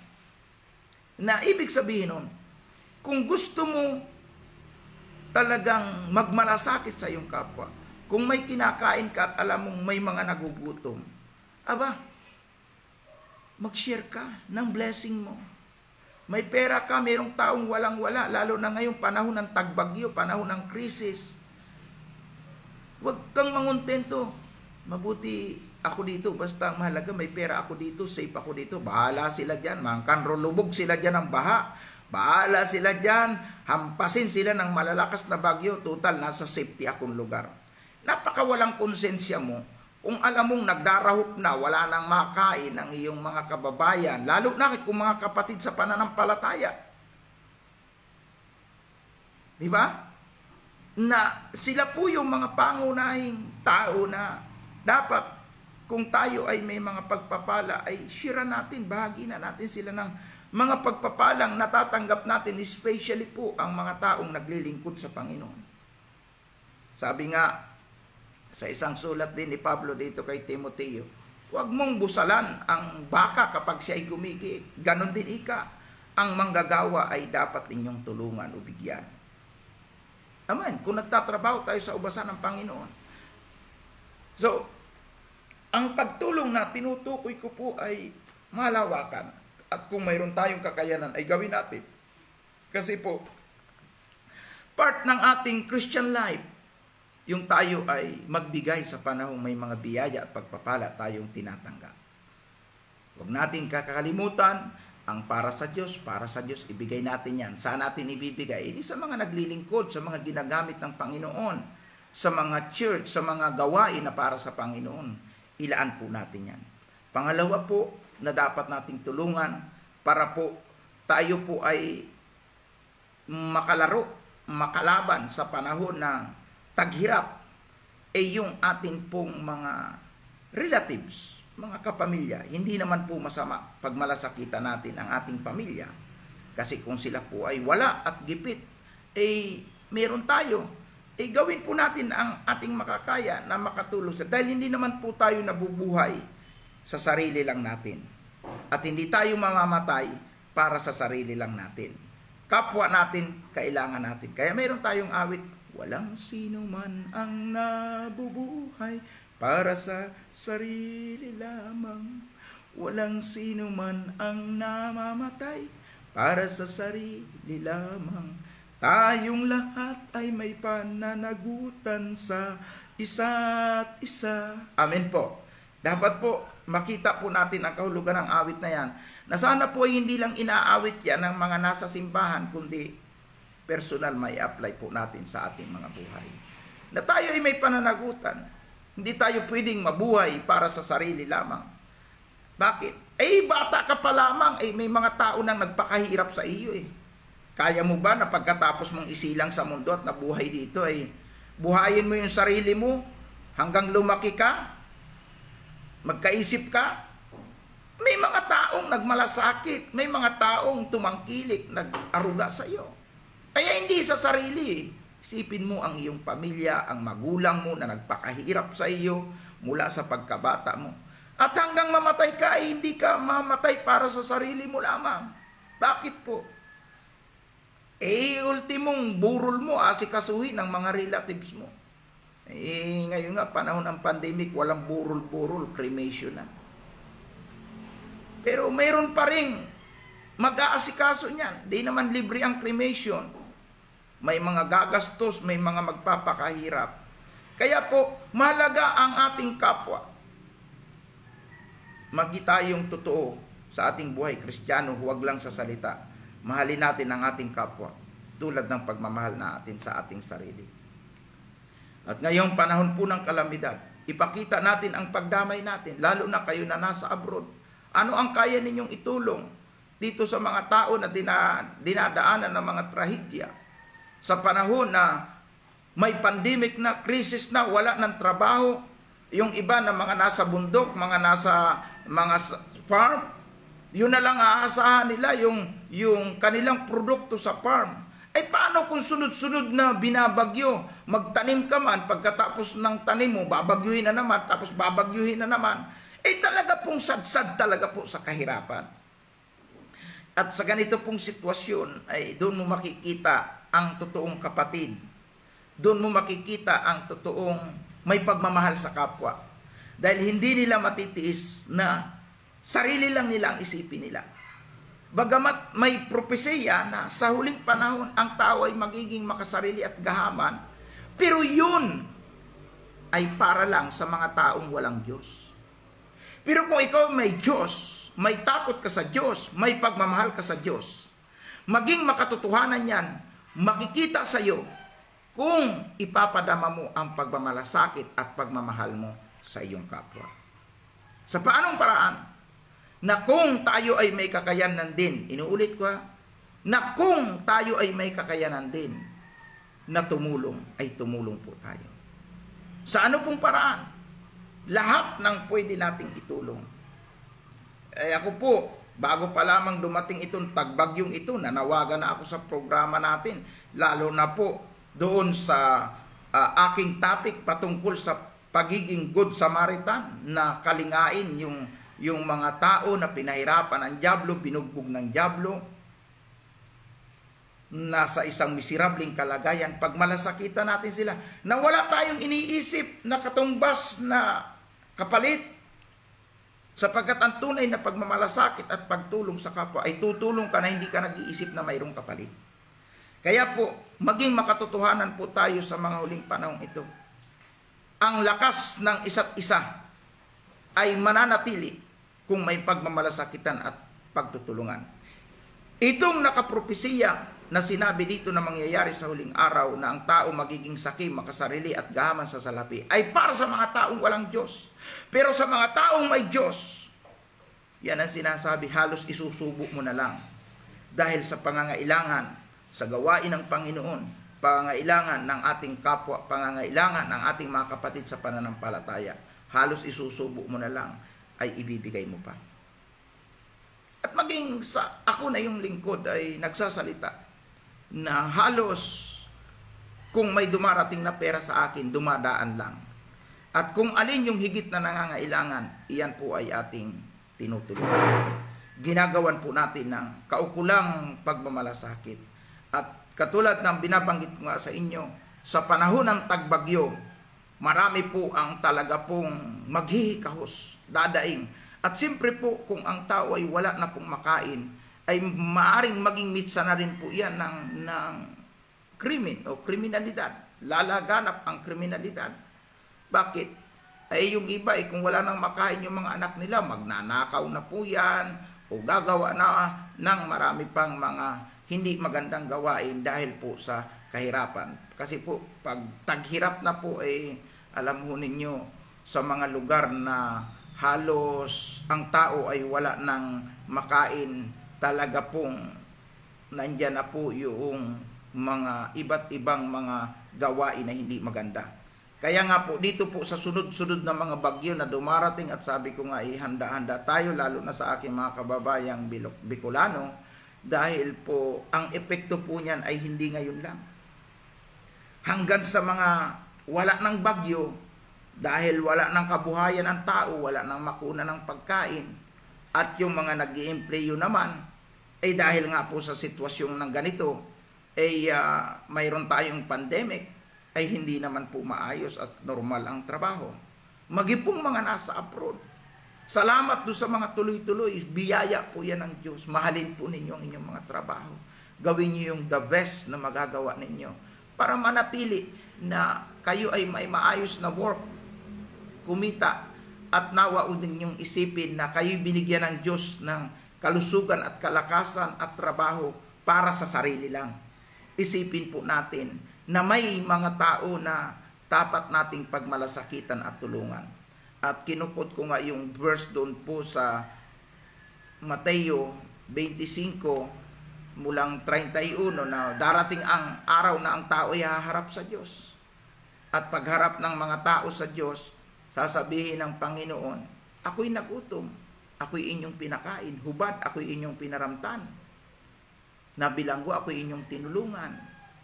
A: Na ibig sabihin nun, kung gusto mo talagang magmalasakit sa iyong kapwa, kung may kinakain ka at alam mong may mga nagugutom, mag-share ka ng blessing mo. May pera ka, mayroong taong walang-wala, lalo na ngayong panahon ng tagbagyo, panahon ng krisis. Huwag kang manguntento. Mabuti ako dito, basta mahalaga may pera ako dito, safe ako dito. Bahala sila dyan, mangkanrolubog sila dyan ng baha. Bahala sila dyan, hampasin sila ng malalakas na bagyo. Total, nasa safety akong lugar. Napakawalang konsensya mo. Kung alam mong nagdarahop na, wala nang makain ang iyong mga kababayan, lalo na kung mga kapatid sa pananampalataya. Di ba? Na sila po yung mga pangunahing tao na dapat kung tayo ay may mga pagpapala, ay share natin, bahagi na natin sila ng mga pagpapalang natatanggap natin, especially po ang mga taong naglilingkod sa Panginoon. Sabi nga, sa isang sulat din ni Pablo dito kay Timoteo, huwag mong busalan ang baka kapag siya ay gumigi. Ganon din ika. Ang manggagawa ay dapat ninyong tulungan o bigyan. Amen. Kung nagtatrabaho tayo sa ubasan ng Panginoon. So, ang pagtulong na tinutukoy ko po ay malawakan. At kung mayroon tayong kakayanan ay gawin natin. Kasi po, part ng ating Christian life, yung tayo ay magbigay sa panahong may mga biyaya at pagpapala tayong tinatanggap. Huwag natin kakalimutan ang para sa Diyos, ibigay natin yan. Saan natin ibibigay? Hindi sa mga naglilingkod, sa mga ginagamit ng Panginoon, sa mga church, sa mga gawain na para sa Panginoon. Ilaan po natin yan. Pangalawa po, na dapat nating tulungan para po tayo po ay makalaro, makalaban sa panahon ng taghirap, yung atin pong mga relatives, mga kapamilya. Hindi naman po masama pag malasakitan natin ang ating pamilya. Kasi kung sila po ay wala at gipit, meron tayo. Gawin po natin ang ating makakaya na makatulong. Dahil hindi naman po tayo nabubuhay sa sarili lang natin. At hindi tayo mamamatay para sa sarili lang natin. Kapwa natin, kailangan natin. Kaya meron tayong awit, walang sino man ang nabubuhay para sa sarili lamang. Walang sino man ang namamatay para sa sarili lamang. Tayong lahat ay may pananagutan sa isa't isa. Amen po. Dapat po makita po natin ang kahulugan ng awit na yan. Na sana po hindi lang inaawit yan ng mga nasa simbahan, kundi personal may apply po natin sa ating mga buhay. na tayo ay may pananagutan. Hindi tayo pwedeng mabuhay para sa sarili lamang. Bakit? Bata ka pa lamang, may mga tao nang nagpakahirap sa iyo eh. Kaya mo ba na pagkatapos mong isilang sa mundo at nabuhay dito buhayin mo yung sarili mo hanggang lumaki ka? Magkaisip ka? May mga taong nagmalasakit, may mga taong tumangkilik, nag-aruga sa iyo. Kaya hindi sa sarili. Isipin mo ang iyong pamilya, ang magulang mo na nagpakahirap sa iyo mula sa pagkabata mo. At hanggang mamatay ka, hindi ka mamatay para sa sarili mo lamang. Bakit po? Ultimong burol mo, asikasuhin ng mga relatives mo. Ngayon nga, panahon ng pandemic, walang burol-burol, cremation na. Pero mayroon pa rin mag-aasikaso niyan. Di naman libre ang cremation. May mga gagastos, may mga magpapakahirap. Kaya po, mahalaga ang ating kapwa. Magi tayong totoo sa ating buhay Kristiyano, huwag lang sa salita. Mahalin natin ang ating kapwa, tulad ng pagmamahal natin sa ating sarili. At ngayong panahon po ng kalamidad, ipakita natin ang pagdamay natin, lalo na kayo na nasa abroad. Ano ang kaya ninyong itulong dito sa mga tao na dinadaanan ng mga trahedya? Sa panahon na may pandemic na, krisis na, wala ng trabaho, yung iba na mga nasa bundok, mga nasa mga farm, yun na lang aasahan nila yung kanilang produkto sa farm. Paano kung sunod-sunod na binabagyo? Magtanim ka man, pagkatapos ng tanim mo, babagyuhin na naman, tapos babagyuhin na naman. Talaga pong sadsad talaga po sa kahirapan. At sa ganito pong sitwasyon, doon mo makikita ang totoong kapatid. Doon mo makikita ang totoong may pagmamahal sa kapwa. Dahil hindi nila matitiis na sarili lang nila ang isipin nila. Bagamat may propesya na sa huling panahon ang tao ay magiging makasarili at gahaman, pero yun ay para lang sa mga taong walang Diyos. Pero kung ikaw may Diyos, may takot ka sa Diyos, may pagmamahal ka sa Diyos, maging makatotohanan yan, makikita sa iyo kung ipapadama mo ang pagmamalasakit at pagmamahal mo sa iyong kapwa. Sa paanong paraan? Na kung tayo ay may kakayanan din, inuulit ko na kung tayo ay may kakayanan din na tumulong, ay tumulong po tayo. Sa ano pong paraan? Lahat ng pwede nating itulong. Ako po, bago pa lamang dumating itong pagbagyong ito, nanawagan na ako sa programa natin, lalo na po doon sa aking topic patungkol sa pagiging good Samaritan, na kalingain yung mga tao na pinahirapan ng dyablo, binugbog ng dyablo, nasa isang miserabling kalagayan, pagmalasakitan natin sila, na wala tayong iniisip na katumbas na kapalit, sapagkat ang tunay na pagmamalasakit at pagtulong sa kapwa ay tutulong ka na hindi ka nag-iisip na mayroong kapalit. Kaya po, maging makatotohanan po tayo sa mga huling panahong ito. Ang lakas ng isa't isa ay mananatili kung may pagmamalasakitan at pagtutulungan. Itong nakapropesiya na sinabi dito na mangyayari sa huling araw, na ang tao magiging sakim, makasarili at gahaman sa salapi, ay para sa mga taong walang Diyos. Pero sa mga taong may Diyos, yan ang sinasabi, halos isusubo mo na lang. Dahil sa pangangailangan, sa gawain ng Panginoon, pangangailangan ng ating kapwa, pangangailangan ng ating mga kapatid sa pananampalataya, halos isusubo mo na lang, ay ibibigay mo pa. At maging sa ako na yung lingkod ay nagsasalita na halos kung may dumarating na pera sa akin, dumadaan lang. At kung alin yung higit na nangangailangan, iyan po ay ating tinutulungan. Ginagawan po natin ng kaukulang pagmamalasakit. At katulad ng binabanggit ko nga sa inyo, sa panahon ng tagbagyo, marami po ang talaga pong maghihikahos, dadaing. At siyempre po, kung ang tao ay wala na pong makain, ay maaring maging mitsa na rin po yan ng krimen o kriminalidad. Lalaganap ang kriminalidad. Bakit? Ay yung iba, kung wala nang makain yung mga anak nila, magnanakaw na po yan, o gagawa na ng marami pang mga hindi magandang gawain dahil po sa kahirapan. Kasi po, pag taghirap na po, alam ho ninyo, sa mga lugar na halos ang tao ay wala ng makain, talaga pong nandyan na po yung mga iba't ibang mga gawain na hindi maganda. Kaya nga po, dito po sa sunod-sunod na mga bagyo na dumarating, at sabi ko nga, handa-handa tayo, lalo na sa aking mga kababayang Bicolano, dahil po, ang epekto po niyan ay hindi ngayon lang. Hanggang sa mga wala ng bagyo, dahil wala ng kabuhayan ang tao, wala ng makuna ng pagkain, at yung mga nag-iempleyo naman, dahil nga po sa sitwasyon ng ganito, mayroon tayong pandemic, ay hindi naman po maayos at normal ang trabaho. Magipong mga nasa abroad, salamat doon sa mga tuloy-tuloy, biyaya po yan ng Diyos. Mahalin po ninyo ang inyong mga trabaho. Gawin niyo yung the best na magagawa ninyo para manatili na kayo ay may maayos na work, kumita, at nawa ninyong isipin na kayo binigyan ng Diyos ng kalusugan at kalakasan at trabaho para sa sarili lang. Isipin po natin na may mga tao na dapat nating pagmalasakitan at tulungan. At kinukot ko nga yung verse doon po sa Mateo 25 mulang 31 na darating ang araw na ang tao ay haharap sa Diyos. At pagharap ng mga tao sa Diyos, sasabihin ng Panginoon, ako'y nagutom, ako'y inyong pinakain, hubad, ako'y inyong pinaramtan, nabilanggo, ako'y inyong tinulungan,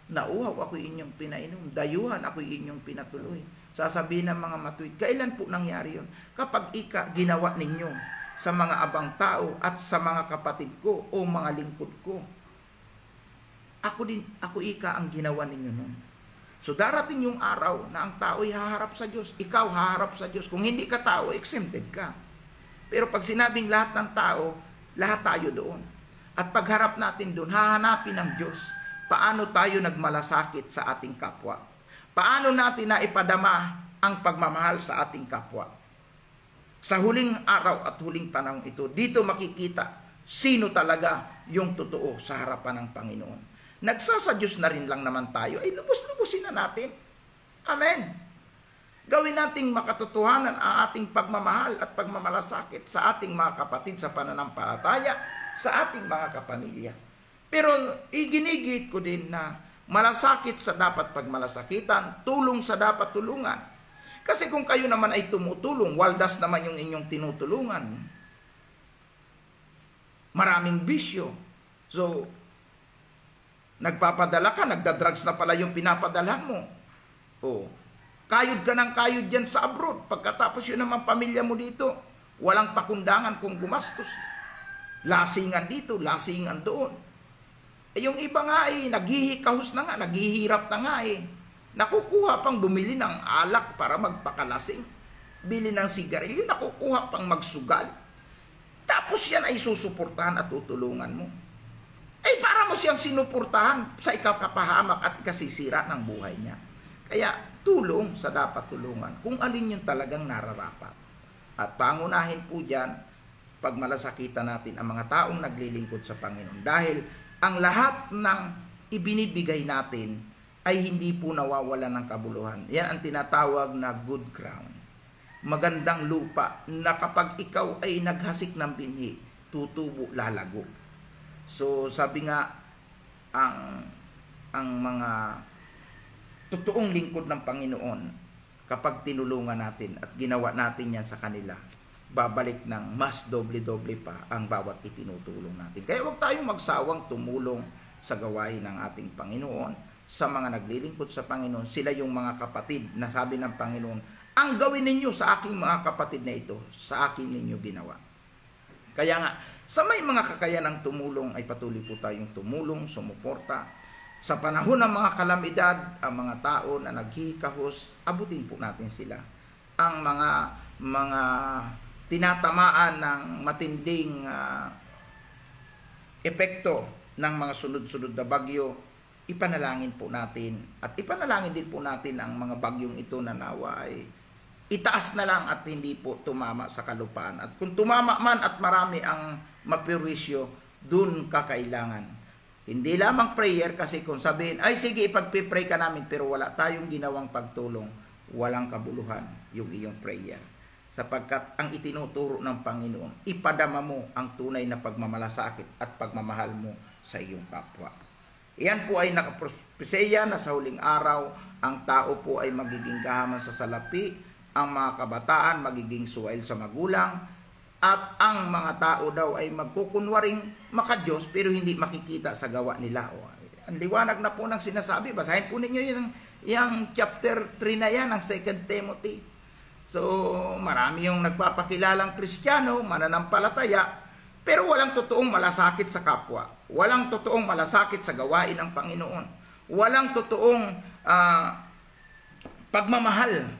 A: nauhaw, ako'y inyong pinainom, dayuhan, ako'y inyong pinatuloy. Sasabihin ng mga matuwid, kailan po nangyari yun? Kapag ginawa ninyo sa mga abang tao at sa mga kapatid ko o mga lingkod ko. Ako ang ginawa ninyo nun. So darating yung araw na ang tao ay haharap sa Diyos. Ikaw haharap sa Diyos. Kung hindi ka tao, exempted ka. Pero pag sinabing lahat ng tao, lahat tayo doon. At pagharap natin doon, hahanapin ng Diyos paano tayo nagmalasakit sa ating kapwa. Paano natin naipadama ang pagmamahal sa ating kapwa. Sa huling araw at huling panahon ito, dito makikita sino talaga yung totoo sa harapan ng Panginoon. Nagsasadyos na rin lang naman tayo, lubos-lubusin na natin. Amen. Gawin nating makatotohanan ang ating pagmamahal at pagmamalasakit sa ating mga kapatid sa pananampalataya, sa ating mga kapamilya. Pero iginigit ko din na malasakit sa dapat pagmalasakitan, tulong sa dapat tulungan. Kasi kung kayo naman ay tumutulong, waldas naman yung inyong tinutulungan. Maraming bisyo. So, nagpapadala ka, nagdadrugs na pala yung pinapadala mo. O, kayod ka ng kayod dyan sa abroad. Pagkatapos yun naman pamilya mo dito, walang pakundangan kung gumastos. Lasingan dito, lasingan doon. Yung iba nga naghihikahos na nga, naghihirap na nga nakukuha pang bumili ng alak para magpakalasing. Bili ng sigarilyo, nakukuha pang magsugal. Tapos yan ay susuportahan at tutulungan mo. Para mo siyang sinuportahan sa ikaw kapahamak at ikasisira ng buhay niya. Kaya tulong sa dapat tulungan kung alin yung talagang nararapat. At pangunahin po dyan, pagmalasakitan natin ang mga taong naglilingkod sa Panginoon. Dahil ang lahat ng ibinibigay natin ay hindi po nawawala ng kabuluhan. Yan ang tinatawag na good ground. Magandang lupa na kapag ikaw ay naghasik ng binhi, tutubo, lalago. So sabi nga, ang mga totoong lingkod ng Panginoon, kapag tinulungan natin at ginawa natin yan sa kanila, babalik ng mas doble-doble pa ang bawat itinutulong natin. Kaya huwag tayong magsawang tumulong sa gawain ng ating Panginoon, sa mga naglilingkod sa Panginoon. Sila yung mga kapatid na sabi ng Panginoon, ang gawin ninyo sa aking mga kapatid na ito, sa akin ninyo ginawa. Kaya nga, sa may mga kakayanang tumulong ay patuloy po tayong tumulong, sumuporta. Sa panahon ng mga kalamidad, ang mga tao na naghihikahos, abutin po natin sila. Ang mga tinatamaan ng matinding epekto ng mga sunod-sunod na bagyo, ipanalangin po natin. At ipanalangin din po natin ang mga bagyong ito na nawa ay itaas na lang at hindi po tumama sa kalupaan. At kung tumama man at marami ang mapirwisyo, dun kakailangan Hindi lamang prayer, kasi kung sabihin, ay sige, ipagpipray ka namin, pero wala tayong ginawang pagtulong, walang kabuluhan yung iyong prayer. Sapagkat ang itinuturo ng Panginoon, ipadama mo ang tunay na pagmamalasakit at pagmamahal mo sa iyong kapwa. Iyan po ay nakapropeseya na sa huling araw, ang tao po ay magiging gahaman sa salapi, ang mga kabataan magiging suwail sa magulang, at ang mga tao daw ay magkukunwaring makadiyos pero hindi makikita sa gawa nila. Ang liwanag na po ng sinasabi. Basahin po ninyo yung chapter 3 na yan ng 2 Timothy. So, marami yung nagpapakilalang Kristiyano, mananampalataya, pero walang totoong malasakit sa kapwa. Walang totoong malasakit sa gawain ng Panginoon. Walang totoong pagmamahal.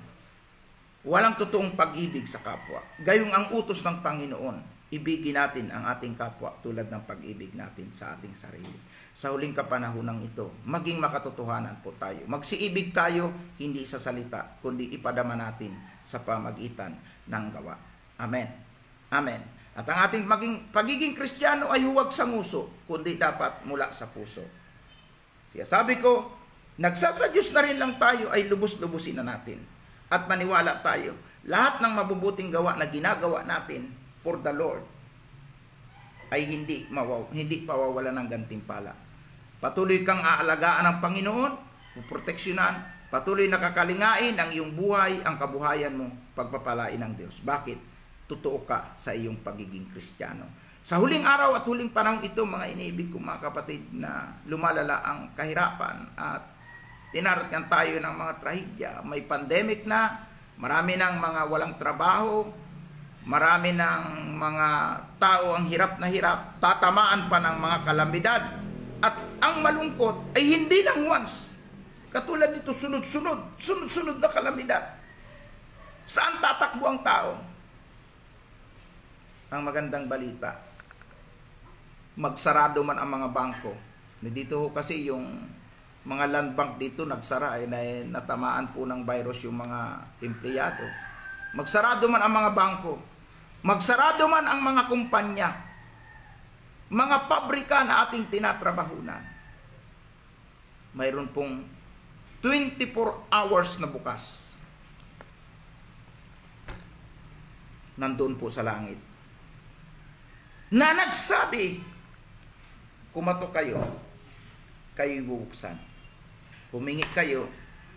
A: Walang totoong pag-ibig sa kapwa. Gayong ang utos ng Panginoon, ibigin natin ang ating kapwa tulad ng pag-ibig natin sa ating sarili. Sa huling kapanahunan ito, maging makatotohanan po tayo. Magsiibig tayo, hindi sa salita, kundi ipadama natin sa pamagitan ng gawa. Amen. Amen. At ang ating pagiging Kristiyano ay huwag sa nguso, kundi dapat mula sa puso. Siya sabi ko, nagsasadyos na rin lang tayo ay lubos-lubusin na natin. At maniwala tayo, lahat ng mabubuting gawa na ginagawa natin for the Lord ay hindi pawawala ng gantimpala. Patuloy kang aalagaan ng Panginoon, puproteksyonan, patuloy nakakalingain ang iyong buhay, ang kabuhayan mo, pagpapalain ng Diyos. Bakit? Totoo ka sa iyong pagiging Kristiyano. Sa huling araw at huling panahon ito, mga iniibig ko mga kapatid, na lumalala ang kahirapan at tinarating tayo ng mga trahedya. May pandemic na, marami ng mga walang trabaho, marami ng mga tao ang hirap na hirap, tatamaan pa ng mga kalamidad. At ang malungkot ay hindi lang once. Katulad nito, sunod-sunod na kalamidad. Saan tatakbo ang tao? Ang magandang balita, magsarado man ang mga bangko. Dito kasi yung mga land bank dito nagsara ay natamaan po ng virus yung mga empleyado. Magsarado man ang mga bangko, magsarado man ang mga kumpanya, mga pabrika na ating tinatrabahunan. Mayroon pong 24 hours na bukas. Nandun po sa langit. Na nagsabi, kumatok kayo, kayo bubuksan. Humingi kayo,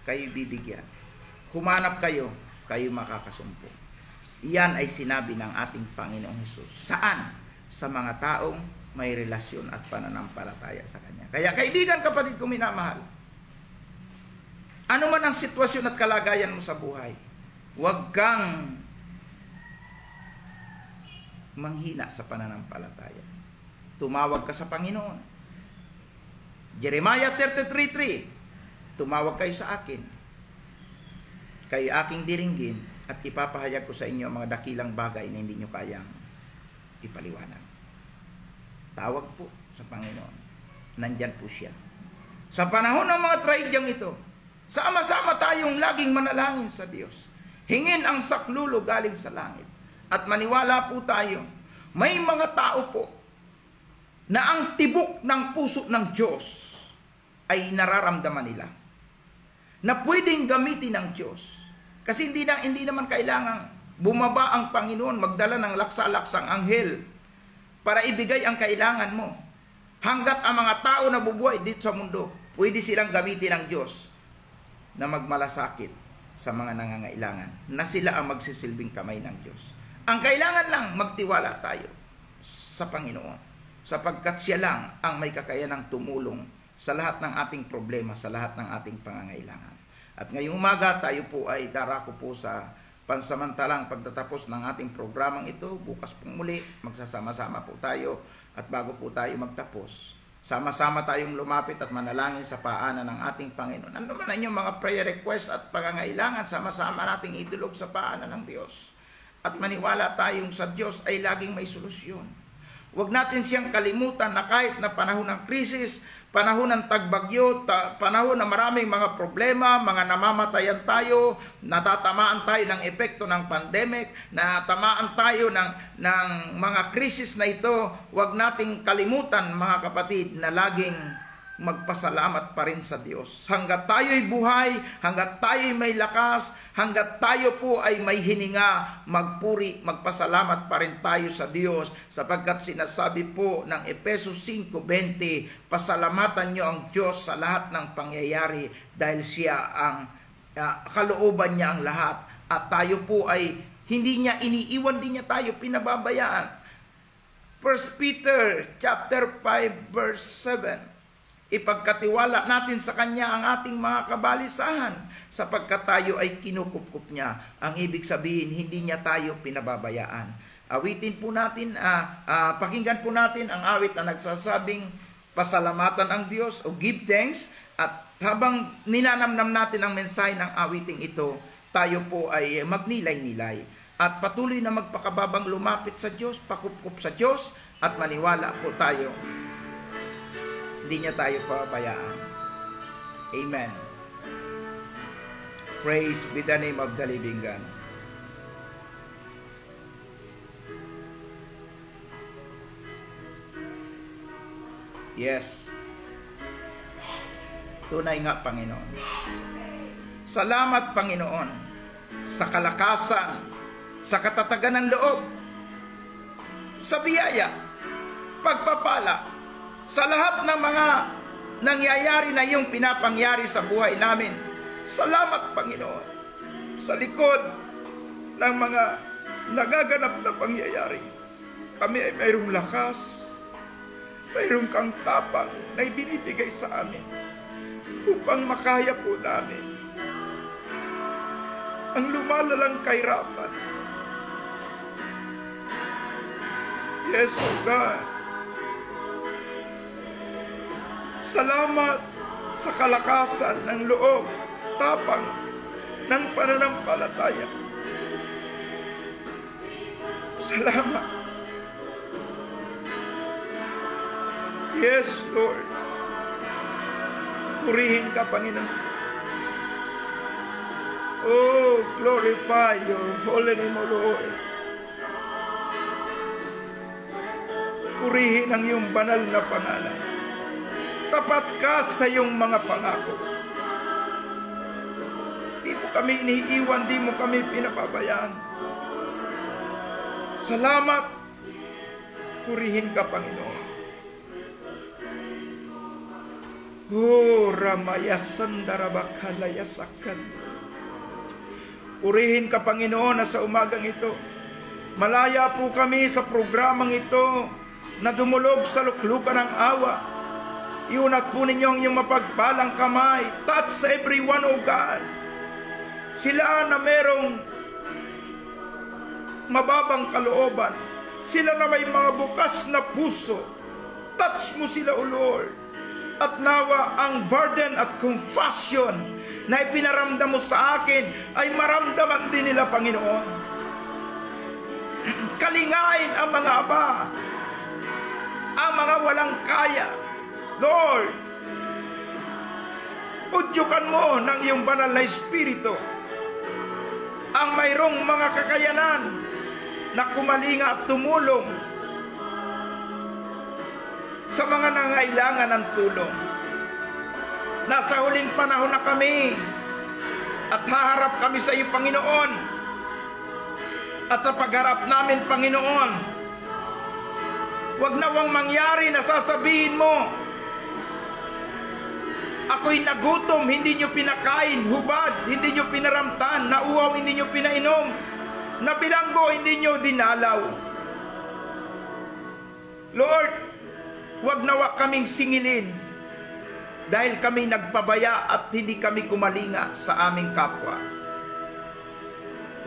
A: kayo bibigyan. Humanap kayo, kayo makakasumpo. Iyan ay sinabi ng ating Panginoong Hesus. Saan? Sa mga taong may relasyon at pananampalataya sa Kanya. Kaya kaibigan, kapatid ko minamahal, ano man ang sitwasyon at kalagayan mo sa buhay, huwag kang manghina sa pananampalataya. Tumawag ka sa Panginoon. Jeremiah 33:3, tumawag kayo sa akin, kayo aking diringgin, at ipapahayag ko sa inyo ang mga dakilang bagay na hindi nyo kayang ipaliwanag. Tawag po sa Panginoon. Nandyan po siya. Sa panahon ng mga trahedyang ito, sama-sama tayong laging manalangin sa Diyos. Hingin ang saklulo galing sa langit. At maniwala po tayo, may mga tao po na ang tibok ng puso ng Diyos ay nararamdaman nila, na pwedeng gamitin ng Diyos. Kasi hindi naman kailangan bumaba ang Panginoon, magdala ng laksa-laksang anghel para ibigay ang kailangan mo. Hanggat ang mga tao na bubuhay dito sa mundo, pwede silang gamitin ng Diyos na magmalasakit sa mga nangangailangan, na sila ang magsisilbing kamay ng Diyos. Ang kailangan lang, magtiwala tayo sa Panginoon, sapagkat siya lang ang may kakayanang tumulong sa lahat ng ating problema, sa lahat ng ating pangangailangan. At ngayong umaga, tayo po ay darako po sa pansamantalang pagtatapos ng ating programang ito. Bukas pong muli, magsasama-sama po tayo. At bago po tayo magtapos, sama-sama tayong lumapit at manalangin sa paanan ng ating Panginoon. Ano man ang inyong mga prayer request at pangangailangan, sama-sama nating idulog sa paanan ng Diyos. At maniwala tayong sa Diyos ay laging may solusyon. Huwag natin siyang kalimutan na kahit na panahon ng krisis, panahon ng tagbagyo, panahon na maraming mga problema, mga namamatayan tayo, natatamaan tayo ng epekto ng pandemic, natamaan tayo ng mga krisis na ito, huwag nating kalimutan mga kapatid na laging magpasalamat pa rin sa Diyos. Hanggat tayo'y buhay, hanggat tayo'y may lakas, hanggat tayo po ay may hininga, magpuri, magpasalamat pa rin tayo sa Diyos, sapagkat sinasabi po ng Efesos 5:20, pasalamatan nyo ang Diyos sa lahat ng pangyayari dahil siya ang kalooban niya ang lahat, at tayo po ay hindi niya iniiwan, din niya tayo pinababayaan. 1 Peter chapter 5 verse 7, ipagkatiwala natin sa Kanya ang ating mga kabalisahan sapagkat tayo ay kinukupkup niya. Ang ibig sabihin, hindi niya tayo pinababayaan. Awitin po natin, pakinggan po natin ang awit na nagsasabing pasalamatan ang Diyos o give thanks. At habang ninanamnam natin ang mensahe ng awiting ito, tayo po ay magnilay-nilay at patuloy na magpakababang lumapit sa Diyos, pakupkup sa Diyos, at maniwala po tayo hindi niya tayo pabayaan. Amen. Praise be the name of the living God. Yes. Tunay nga, Panginoon. Salamat, Panginoon, sa kalakasan, sa katatagan ng loob, sa biyaya, pagpapala, sa lahat ng mga nangyayari na iyong pinapangyari sa buhay namin. Salamat, Panginoon, sa likod ng mga nagaganap na pangyayari. Kami ay mayroong lakas, mayroong kang tapang na ibinibigay sa amin upang makaya po namin ang lumalalang kahirapan. Yes, O God. Salamat sa kalakasan ng loob, tapang ng pananampalataya. Salamat. Yes, Lord. Purihin ka, Panginoon. Oh, glorify your holy name, O Lord. Purihin ang iyong banal na pangalan. Tapat ka sa iyong mga pangako. Di mo kami iniiwan, di mo kami pinapabayaan. Salamat. Purihin ka, Panginoon. Oh, Ramayasandarabakhalayasakan. Purihin ka, Panginoon, na sa umagang ito, malaya po kami sa programang ito na dumulog sa luklukan ng awa. Iunat po ninyo ang iyong mapagpalang kamay. Touch everyone, O God. Sila na merong mababang kalooban. Sila na may mga bukas na puso. Touch mo sila, O Lord. At nawa ang burden at compassion na ipinaramdam mo sa akin ay maramdaman din nila, Panginoon. Kalingain ang mga aba, ang mga walang kaya. Lord, udyukan mo ng iyong banal na Espiritu ang mayroong mga kakayanan na kumalinga at tumulong sa mga nangailangan ng tulong. Nasa huling panahon na kami at haharap kami sa iyo, Panginoon. At sa pagharap namin, Panginoon, wag nawang mangyari na sasabihin mo, ako'y nagutom, hindi nyo pinakain, hubad, hindi nyo pinaramtan, nauhaw, hindi nyo pinainom, nabilanggo, hindi nyo dinalaw. Lord, wag nawa kaming singilin dahil kami nagpabaya at hindi kami kumalinga sa aming kapwa.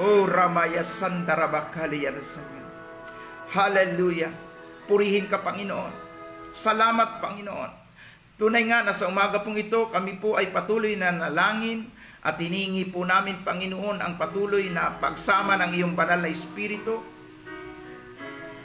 A: Oh, Ramaya Sandarabakaliyasan. Hallelujah. Purihin ka, Panginoon. Salamat, Panginoon. Tunay nga na sa umaga pong ito, kami po ay patuloy na nalangin at hinihingi po namin, Panginoon, ang patuloy na pagsama ng iyong banal na Espiritu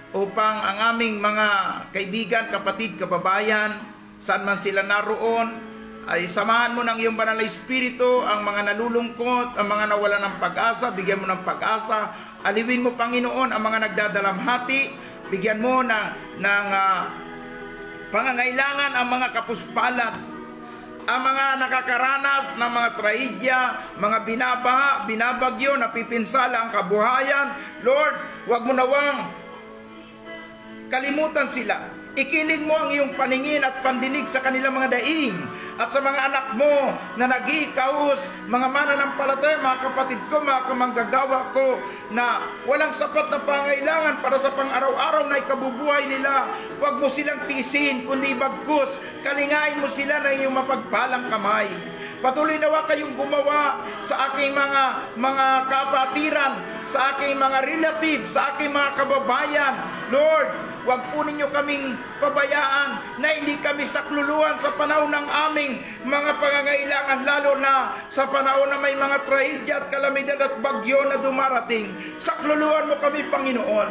A: upang ang aming mga kaibigan, kapatid, kababayan saan man sila naroon, ay samahan mo ng iyong banal na Espiritu ang mga nalulungkot, ang mga nawalan ng pag-asa, bigyan mo ng pag-asa. Aliwin mo, Panginoon, ang mga nagdadalamhati, bigyan mo ng pangangailangan ang mga kapuspalan, ang mga nakakaranas ng mga trahedya, mga binabaha, binabagyo, napipinsala ang kabuhayan. Lord, huwag mo nawang kalimutan sila. Ikiling mo ang iyong paningin at pandinig sa kanilang mga daing at sa mga anak mo na nag-iikaos, mga mananampalataya, mga kapatid ko, mga kamanggagawa ko, na walang sapat na pangailangan para sa pang-araw-araw na ikabubuhay nila. Huwag mo silang tiisin, kundi bagkus, kalingain mo sila ng iyong mapagpalang kamay. Patuloy nawa kayong gumawa sa aking mga kapatiran, sa aking mga relatives, sa aking mga kababayan. Lord, huwag po ninyo kaming pabayaan na hindi kami sakluluhan sa panahon ng aming mga pangangailangan, lalo na sa panahon na may mga trahedya at kalamidad at bagyo na dumarating. Sakluluhan mo kami, Panginoon.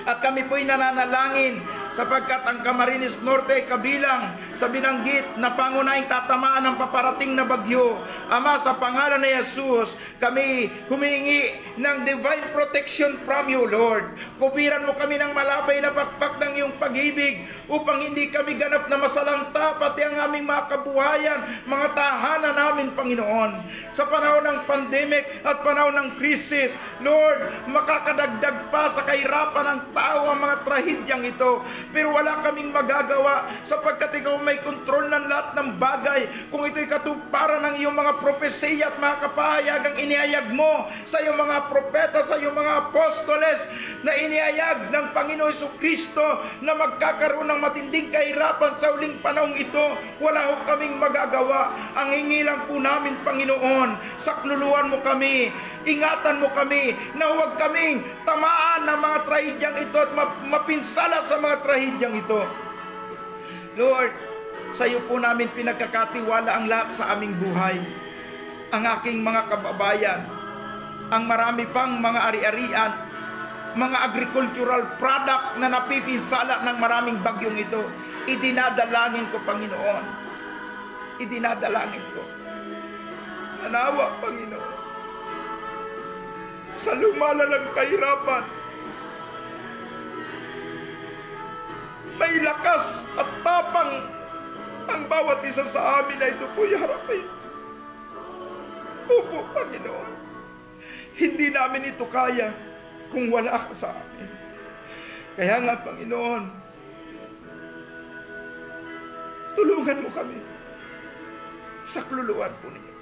A: At kami po'y nananalangin sapagkat ang Camarines Norte kabilang sa binanggit na pangunahing tatamaan ng paparating na bagyo. Ama, sa pangalan ni Jesus, kami humingi ng divine protection from you, Lord. Kubiran mo kami ng malabay na pakpak ng iyong pag-ibig upang hindi kami ganap na masalanta pati ang aming mga kabuhayan, mga tahanan namin, Panginoon. Sa panahon ng pandemic at panahon ng krisis, Lord, makakadagdag pa sa kahirapan ng tao ang mga trahedyang ito. Pero wala kaming magagawa sapagkat ikaw may kontrol ng lahat ng bagay. Kung ito'y katuparan ng iyong mga propesiya at mga kapahayagang inihayag mo sa iyong mga propeta, sa iyong mga apostoles, na inihayag ng Panginoon Jesucristo na magkakaroon ng matinding kahirapan sa uling panahong ito, wala ho kaming magagawa. Ang hingi lang po namin, Panginoon, sakluluhan mo kami, ingatan mo kami, na huwag kaming tamaan ng mga trahedyang ito at mapinsala sa mga trahedyang ito. Lord, sa iyo po namin pinagkakatiwala ang lahat sa aming buhay. Ang aking mga kababayan, ang marami pang mga ari-arian, mga agricultural product na napipinsala ng maraming bagyong ito, idinadalangin ko, Panginoon. Idinadalangin ko. Nanawa, Panginoon, sa lumalalang kahirapan, may lakas at tapang ang bawat isa sa amin na ito po'y harapin. Opo, Panginoon, hindi namin ito kaya kung wala ka sa amin. Kaya nga, Panginoon, tulungan mo kami. Sakluluhan po ninyo.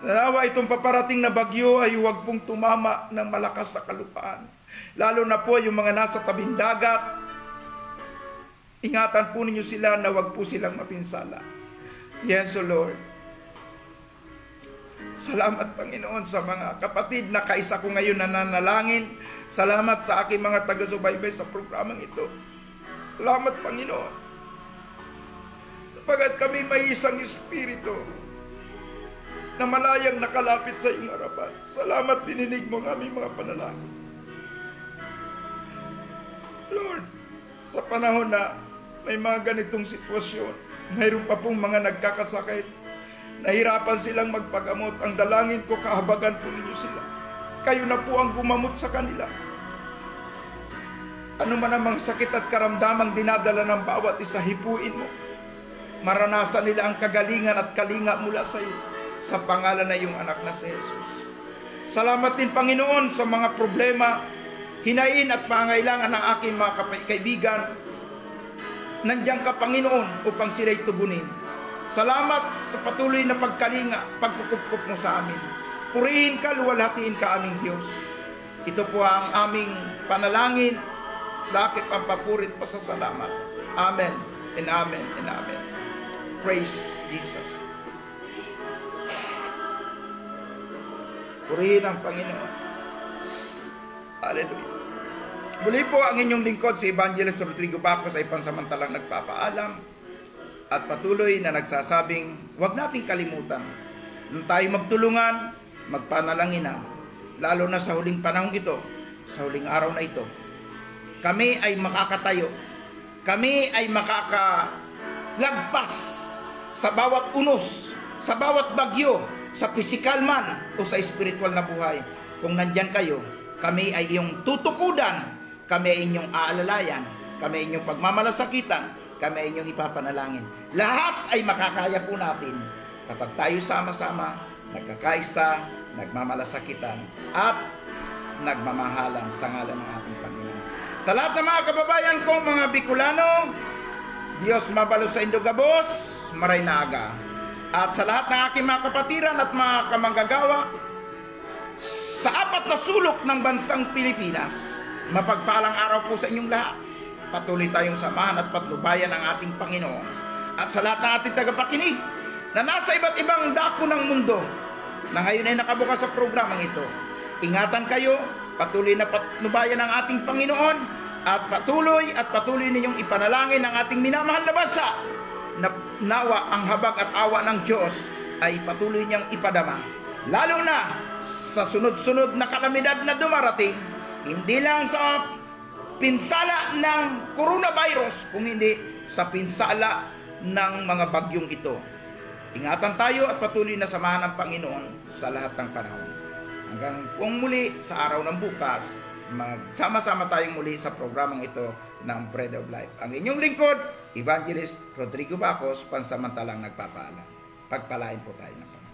A: Nanawa itong paparating na bagyo ay huwag pong tumama ng malakas sa kalupaan. Lalo na po yung mga nasa tabing dagat. Ingatan po ninyo sila na huwag po silang mapinsala. Yes, O Lord. Salamat, Panginoon, sa mga kapatid na kaisa ko ngayon nananalangin. Salamat sa aking mga taga-subaybay sa programang ito. Salamat, Panginoon. Sapagat kami may isang espiritu na malayang nakalapit sa iyong harapan. Salamat, dininig mo ang aming mga panalangin. Lord, sa panahon na may mga ganitong sitwasyon, mayroon pa pong mga nagkakasakit, nahirapan silang magpagamot, ang dalangin ko, kahabagan po ninyo sila. Kayo na po ang gumamot sa kanila. Ano man ang mga sakit at karamdamang dinadala ng bawat isa, hipuin mo. Maranasan nila ang kagalingan at kalinga mula sa iyo, sa pangalan na iyong anak na si Jesus. Salamat din, Panginoon, sa mga problema, hinain at pangailangan ng aking mga kaibigan. Nandiyan ka, Panginoon, upang sila'y tugunin. Salamat sa patuloy na pagkalinga, pagkukup mo sa amin. Purihin ka, luwalhatiin ka, aming Diyos. Ito po ang aming panalangin, lakip ang papurit pa sa salamat. Amen and amen and amen. Praise Jesus. Purihin ang Panginoon. Hallelujah. Muli po ang inyong lingkod si Evangelist Rodrigo Bacos ay pansamantalang nagpapaalam at patuloy na nagsasabing huwag nating kalimutan nung tayo magtulungan, magpanalanginan, lalo na sa huling panahon ito, sa huling araw na ito. Kami ay makakatayo, kami ay lagpas sa bawat unos, sa bawat bagyo, sa physical man o sa spiritual na buhay. Kung nandyan kayo, kami ay iyong tutukudan, kami ay inyong aalalayan, kami ay inyong pagmamalasakitan, kami ay inyong ipapanalangin. Lahat ay makakaya po natin kapag tayo sama-sama, nagkakaisa, nagmamalasakitan, at nagmamahalan sa ngalan ng ating Panginoon. Sa lahat ng mga kababayan kong mga Bicolano, Diyos mabalo sa Indogabos, maray na aga. At sa lahat ng aking mga kapatiran at mga kamanggagawa, sa apat na sulok ng bansang Pilipinas, mapagpalang araw po sa inyong lahat. Patuloy tayong samahan at patnubayan ang ating Panginoon. At sa lahat ng ating tagapakinig na nasa iba't ibang dako ng mundo na ngayon ay nakabukas sa programang ito, ingatan kayo, patuloy na patnubayan ang ating Panginoon, at patuloy ninyong ipanalangin ang ating minamahal na bansa, na nawa ang habag at awa ng Diyos ay patuloy niyang ipadama. Lalo na sa sunod-sunod na kalamidad na dumarating, hindi lang sa pinsala ng coronavirus, kung hindi sa pinsala ng mga bagyong ito. Ingatan tayo at patuloy na samahan ng Panginoon sa lahat ng panahon. Hanggang kung muli sa araw ng bukas, magsama-sama tayong muli sa programang ito ng Bread of Life. Ang inyong lingkod, Evangelist Rodrigo Bacos, pansamantalang nagpapaalam. Pagpalain po tayo ng Panginoon.